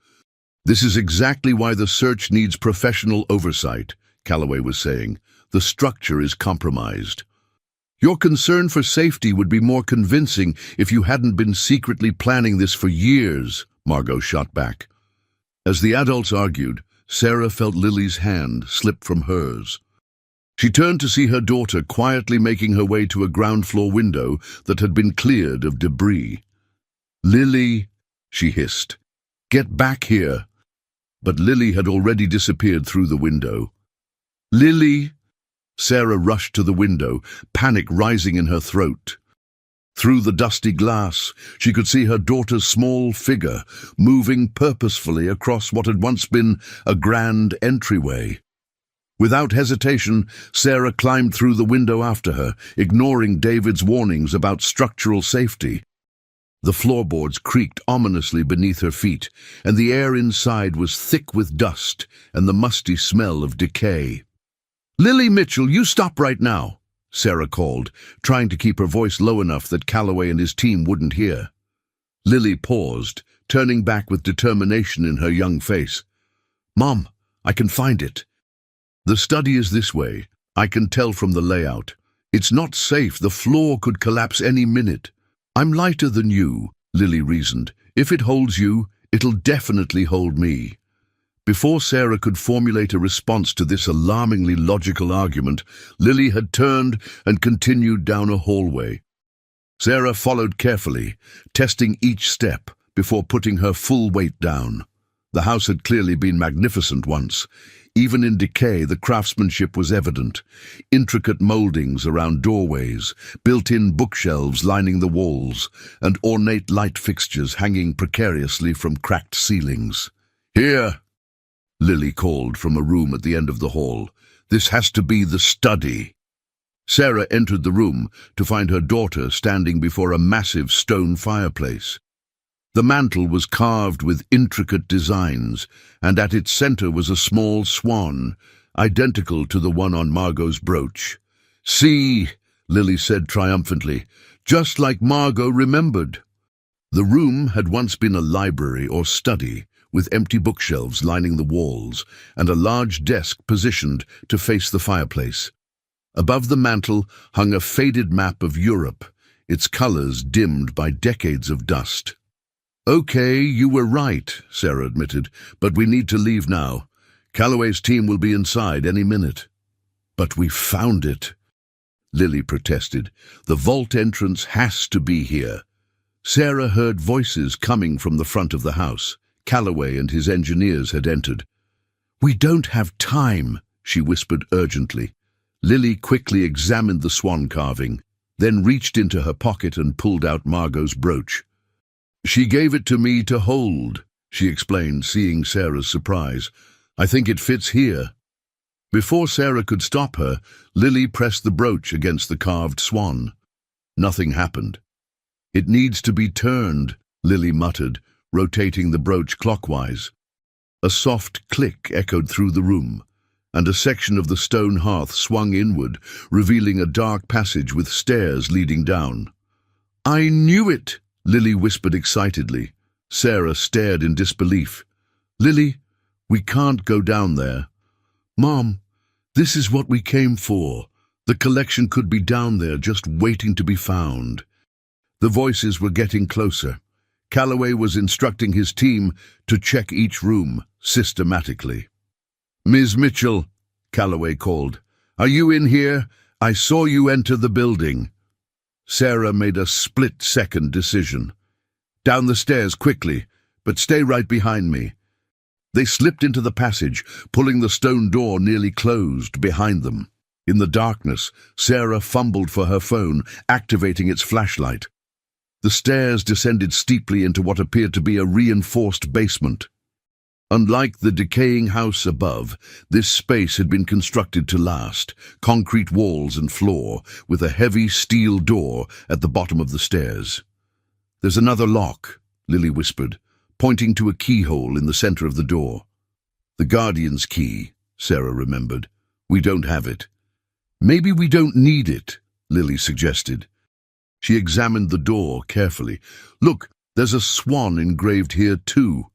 This is exactly why the search needs professional oversight, Calloway was saying. The structure is compromised. Your concern for safety would be more convincing if you hadn't been secretly planning this for years, Margot shot back. As the adults argued, Sarah felt Lily's hand slip from hers. She turned to see her daughter quietly making her way to a ground-floor window that had been cleared of debris. "Lily," she hissed, "get back here." But Lily had already disappeared through the window. "Lily!" Sarah rushed to the window, panic rising in her throat. Through the dusty glass, she could see her daughter's small figure moving purposefully across what had once been a grand entryway. Without hesitation, Sarah climbed through the window after her, ignoring David's warnings about structural safety. The floorboards creaked ominously beneath her feet, and the air inside was thick with dust and the musty smell of decay. "Lily Mitchell, you stop right now," Sarah called, trying to keep her voice low enough that Calloway and his team wouldn't hear. Lily paused, turning back with determination in her young face. "Mom, I can find it. The study is this way. I can tell from the layout. It's not safe. The floor could collapse any minute." "I'm lighter than you," Lily reasoned. "If it holds you, it'll definitely hold me." Before Sarah could formulate a response to this alarmingly logical argument, Lily had turned and continued down a hallway. Sarah followed carefully, testing each step before putting her full weight down. The house had clearly been magnificent once. Even in decay, the craftsmanship was evident. Intricate moldings around doorways, built-in bookshelves lining the walls, and ornate light fixtures hanging precariously from cracked ceilings. "Here," Lily called from a room at the end of the hall. "This has to be the study." Sarah entered the room to find her daughter standing before a massive stone fireplace. The mantel was carved with intricate designs, and at its center was a small swan, identical to the one on Margot's brooch. "See," Lily said triumphantly, "just like Margot remembered." The room had once been a library or study, with empty bookshelves lining the walls, and a large desk positioned to face the fireplace. Above the mantel hung a faded map of Europe, its colors dimmed by decades of dust. "Okay, you were right," Sarah admitted, "but we need to leave now. Calloway's team will be inside any minute." "But we found it," Lily protested. "The vault entrance has to be here." Sarah heard voices coming from the front of the house. Calloway and his engineers had entered. "We don't have time," she whispered urgently. Lily quickly examined the swan carving, then reached into her pocket and pulled out Margot's brooch. "She gave it to me to hold," she explained, seeing Sarah's surprise. "I think it fits here." Before Sarah could stop her, Lily pressed the brooch against the carved swan. Nothing happened. "It needs to be turned," Lily muttered, rotating the brooch clockwise. A soft click echoed through the room, and a section of the stone hearth swung inward, revealing a dark passage with stairs leading down. "I knew it!" Lily whispered excitedly. Sarah stared in disbelief. "Lily, we can't go down there." "Mom, this is what we came for. The collection could be down there just waiting to be found." The voices were getting closer. Calloway was instructing his team to check each room systematically. "Ms. Mitchell," Calloway called, "are you in here? I saw you enter the building." Sarah made a split-second decision. "Down the stairs quickly, but stay right behind me." They slipped into the passage, pulling the stone door nearly closed behind them. In the darkness, Sarah fumbled for her phone, activating its flashlight. The stairs descended steeply into what appeared to be a reinforced basement. Unlike the decaying house above, this space had been constructed to last, concrete walls and floor, with a heavy steel door at the bottom of the stairs. "There's another lock," Lily whispered, pointing to a keyhole in the center of the door. "The Guardian's key," Sarah remembered. "We don't have it." "Maybe we don't need it," Lily suggested. She examined the door carefully. "Look, there's a swan engraved here too."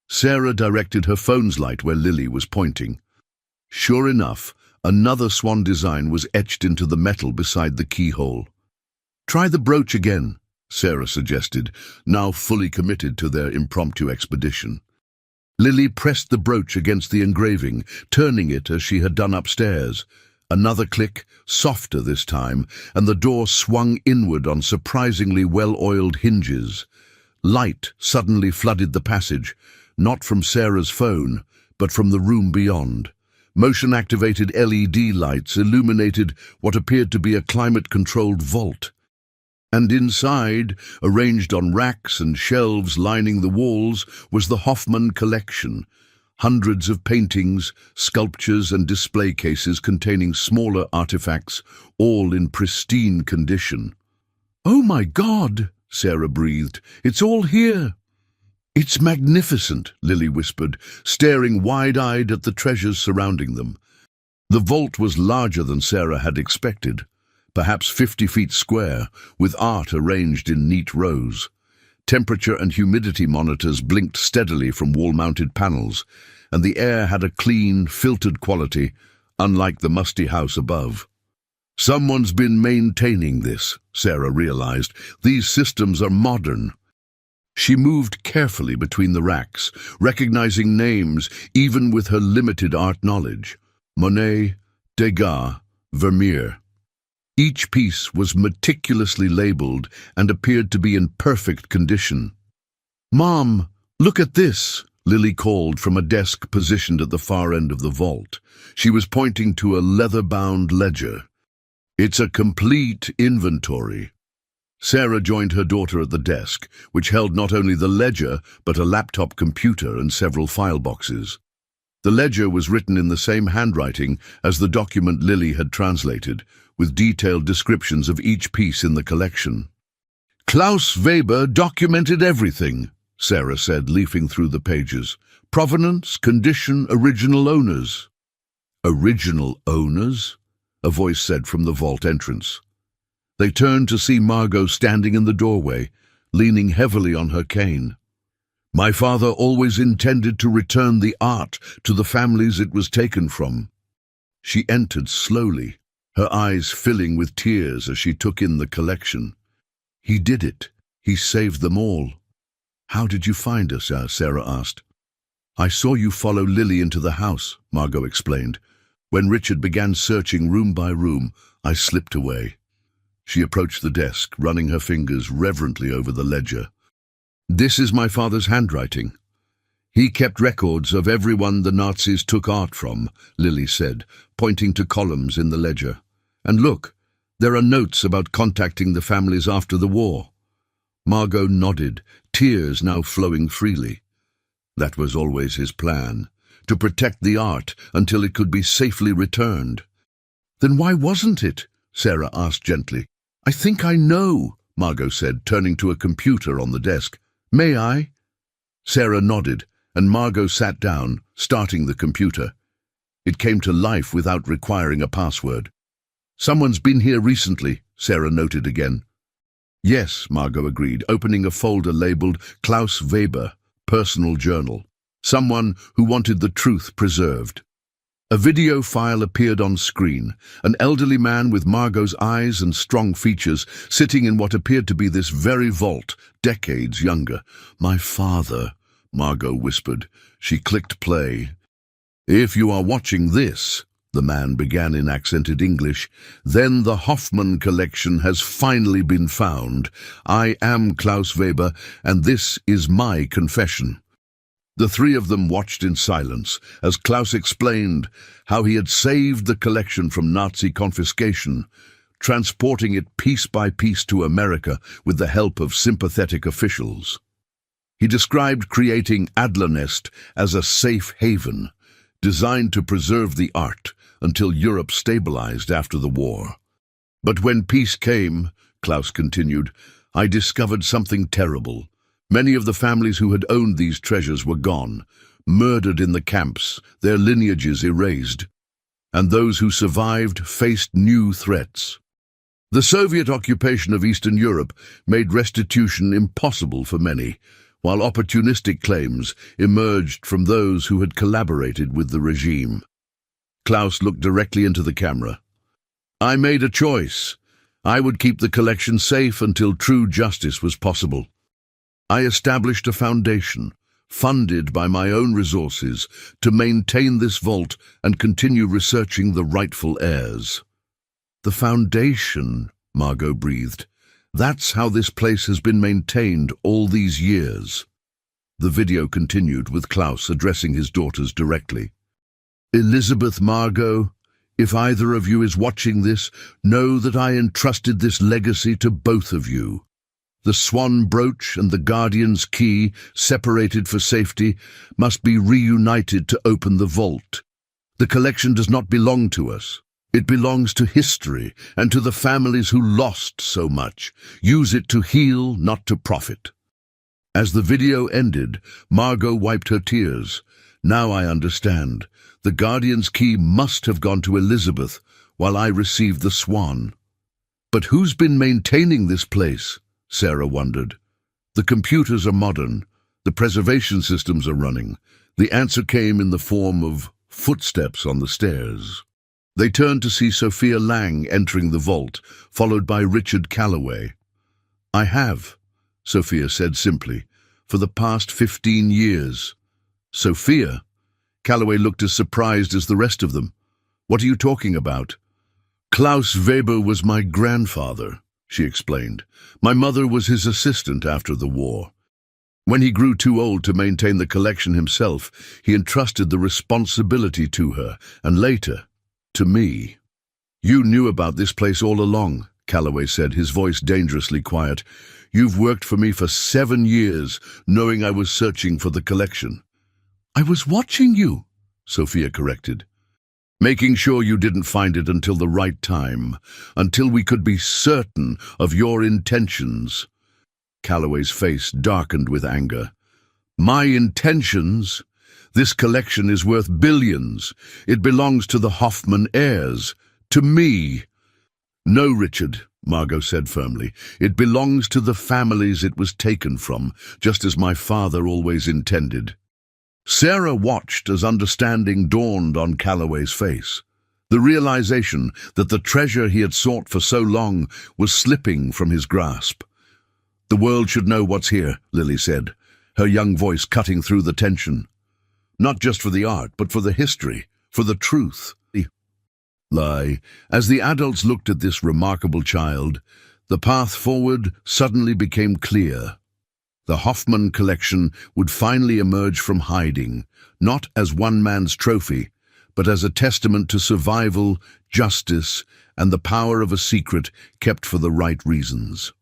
Sarah directed her phone's light where Lily was pointing. Sure enough, Another swan design was etched into the metal beside the keyhole. "Try the brooch again," Sarah suggested, now fully committed to their impromptu expedition. Lily pressed the brooch against the engraving, turning it as she had done upstairs. Another click, softer this time, and the door swung inward on surprisingly well-oiled hinges. Light suddenly flooded the passage, not from Sarah's phone, but from the room beyond. Motion-activated LED lights illuminated what appeared to be a climate-controlled vault. And inside, arranged on racks and shelves lining the walls, was the Hoffman collection. Hundreds of paintings, sculptures and display cases containing smaller artifacts, all in pristine condition. "Oh my God," Sarah breathed. "It's all here." "It's magnificent," Lily whispered, staring wide-eyed at the treasures surrounding them. The vault was larger than Sarah had expected, perhaps 50 feet square, with art arranged in neat rows. Temperature and humidity monitors blinked steadily from wall-mounted panels, and the air had a clean, filtered quality, unlike the musty house above. "Someone's been maintaining this," Sarah realized. "These systems are modern." She moved carefully between the racks, recognizing names even with her limited art knowledge. Monet, Degas, Vermeer. Each piece was meticulously labeled and appeared to be in perfect condition. "Mom, look at this," Lily called from a desk positioned at the far end of the vault. She was pointing to a leather-bound ledger. "It's a complete inventory." Sarah joined her daughter at the desk, which held not only the ledger, but a laptop computer and several file boxes. The ledger was written in the same handwriting as the document Lily had translated, with detailed descriptions of each piece in the collection. "Klaus Weber documented everything," Sarah said, leafing through the pages. "Provenance, condition, original owners." "Original owners?" a voice said from the vault entrance. They turned to see Margot standing in the doorway, leaning heavily on her cane. "My father always intended to return the art to the families it was taken from." She entered slowly, her eyes filling with tears as she took in the collection. "He did it. He saved them all." "How did you find us?" Sarah asked. "I saw you follow Lily into the house," Margot explained. "When Richard began searching room by room, I slipped away." She approached the desk, running her fingers reverently over the ledger. "This is my father's handwriting. He kept records of everyone the Nazis took art from," Lily said, pointing to columns in the ledger. "And look, there are notes about contacting the families after the war." Margot nodded, tears now flowing freely. That was always his plan, to protect the art until it could be safely returned. "Then why wasn't it?" Sarah asked gently. "I think I know," Margot said, turning to a computer on the desk. "May I?" Sarah nodded, and Margot sat down, starting the computer. It came to life without requiring a password. "Someone's been here recently," Sarah noted again. "Yes," Margot agreed, opening a folder labeled Klaus Weber, Personal Journal. "Someone who wanted the truth preserved." A video file appeared on screen, an elderly man with Margot's eyes and strong features sitting in what appeared to be this very vault, decades younger. "My father," Margot whispered. She clicked play. "If you are watching this," the man began in accented English, "then the Hoffman collection has finally been found. I am Klaus Weber, and this is my confession." The three of them watched in silence as Klaus explained how he had saved the collection from Nazi confiscation, transporting it piece by piece to America with the help of sympathetic officials. He described creating Adlernest as a safe haven, designed to preserve the art until Europe stabilized after the war. "But when peace came," Klaus continued, "I discovered something terrible. Many of the families who had owned these treasures were gone, murdered in the camps, their lineages erased. And those who survived faced new threats. The Soviet occupation of Eastern Europe made restitution impossible for many, while opportunistic claims emerged from those who had collaborated with the regime." Klaus looked directly into the camera. I made a choice. I would keep the collection safe until true justice was possible. I established a foundation, funded by my own resources, to maintain this vault and continue researching the rightful heirs. The foundation, Margot breathed. That's how this place has been maintained all these years. The video continued with Klaus addressing his daughters directly. Elizabeth, Margot, if either of you is watching this, know that I entrusted this legacy to both of you. The swan brooch and the guardian's key, separated for safety, must be reunited to open the vault. The collection does not belong to us. It belongs to history and to the families who lost so much. Use it to heal, not to profit. As the video ended, Margot wiped her tears. Now I understand. The guardian's key must have gone to Elizabeth, while I received the swan. But who's been maintaining this place? Sarah wondered. The computers are modern. The preservation systems are running. The answer came in the form of footsteps on the stairs. They turned to see Sophia Lang entering the vault, followed by Richard Calloway. I have, Sophia said simply, for the past 15 years. Sophia? Calloway looked as surprised as the rest of them. What are you talking about? Klaus Weber was my grandfather, she explained. My mother was his assistant after the war. When he grew too old to maintain the collection himself, he entrusted the responsibility to her, and later, to me. You knew about this place all along, Calloway said, his voice dangerously quiet. You've worked for me for 7 years, knowing I was searching for the collection. I was watching you, Sophia corrected. Making sure you didn't find it until the right time, until we could be certain of your intentions. Calloway's face darkened with anger. My intentions? This collection is worth billions. It belongs to the Hoffman heirs. To me. No, Richard, Margot said firmly. It belongs to the families it was taken from, just as my father always intended. Sarah watched as understanding dawned on Calloway's face. The realization that the treasure he had sought for so long was slipping from his grasp. The world should know what's here, Lily said, her young voice cutting through the tension. Not just for the art, but for the history, for the truth. Lie. As the adults looked at this remarkable child, the path forward suddenly became clear. The Hoffman collection would finally emerge from hiding, not as one man's trophy, but as a testament to survival, justice, and the power of a secret kept for the right reasons.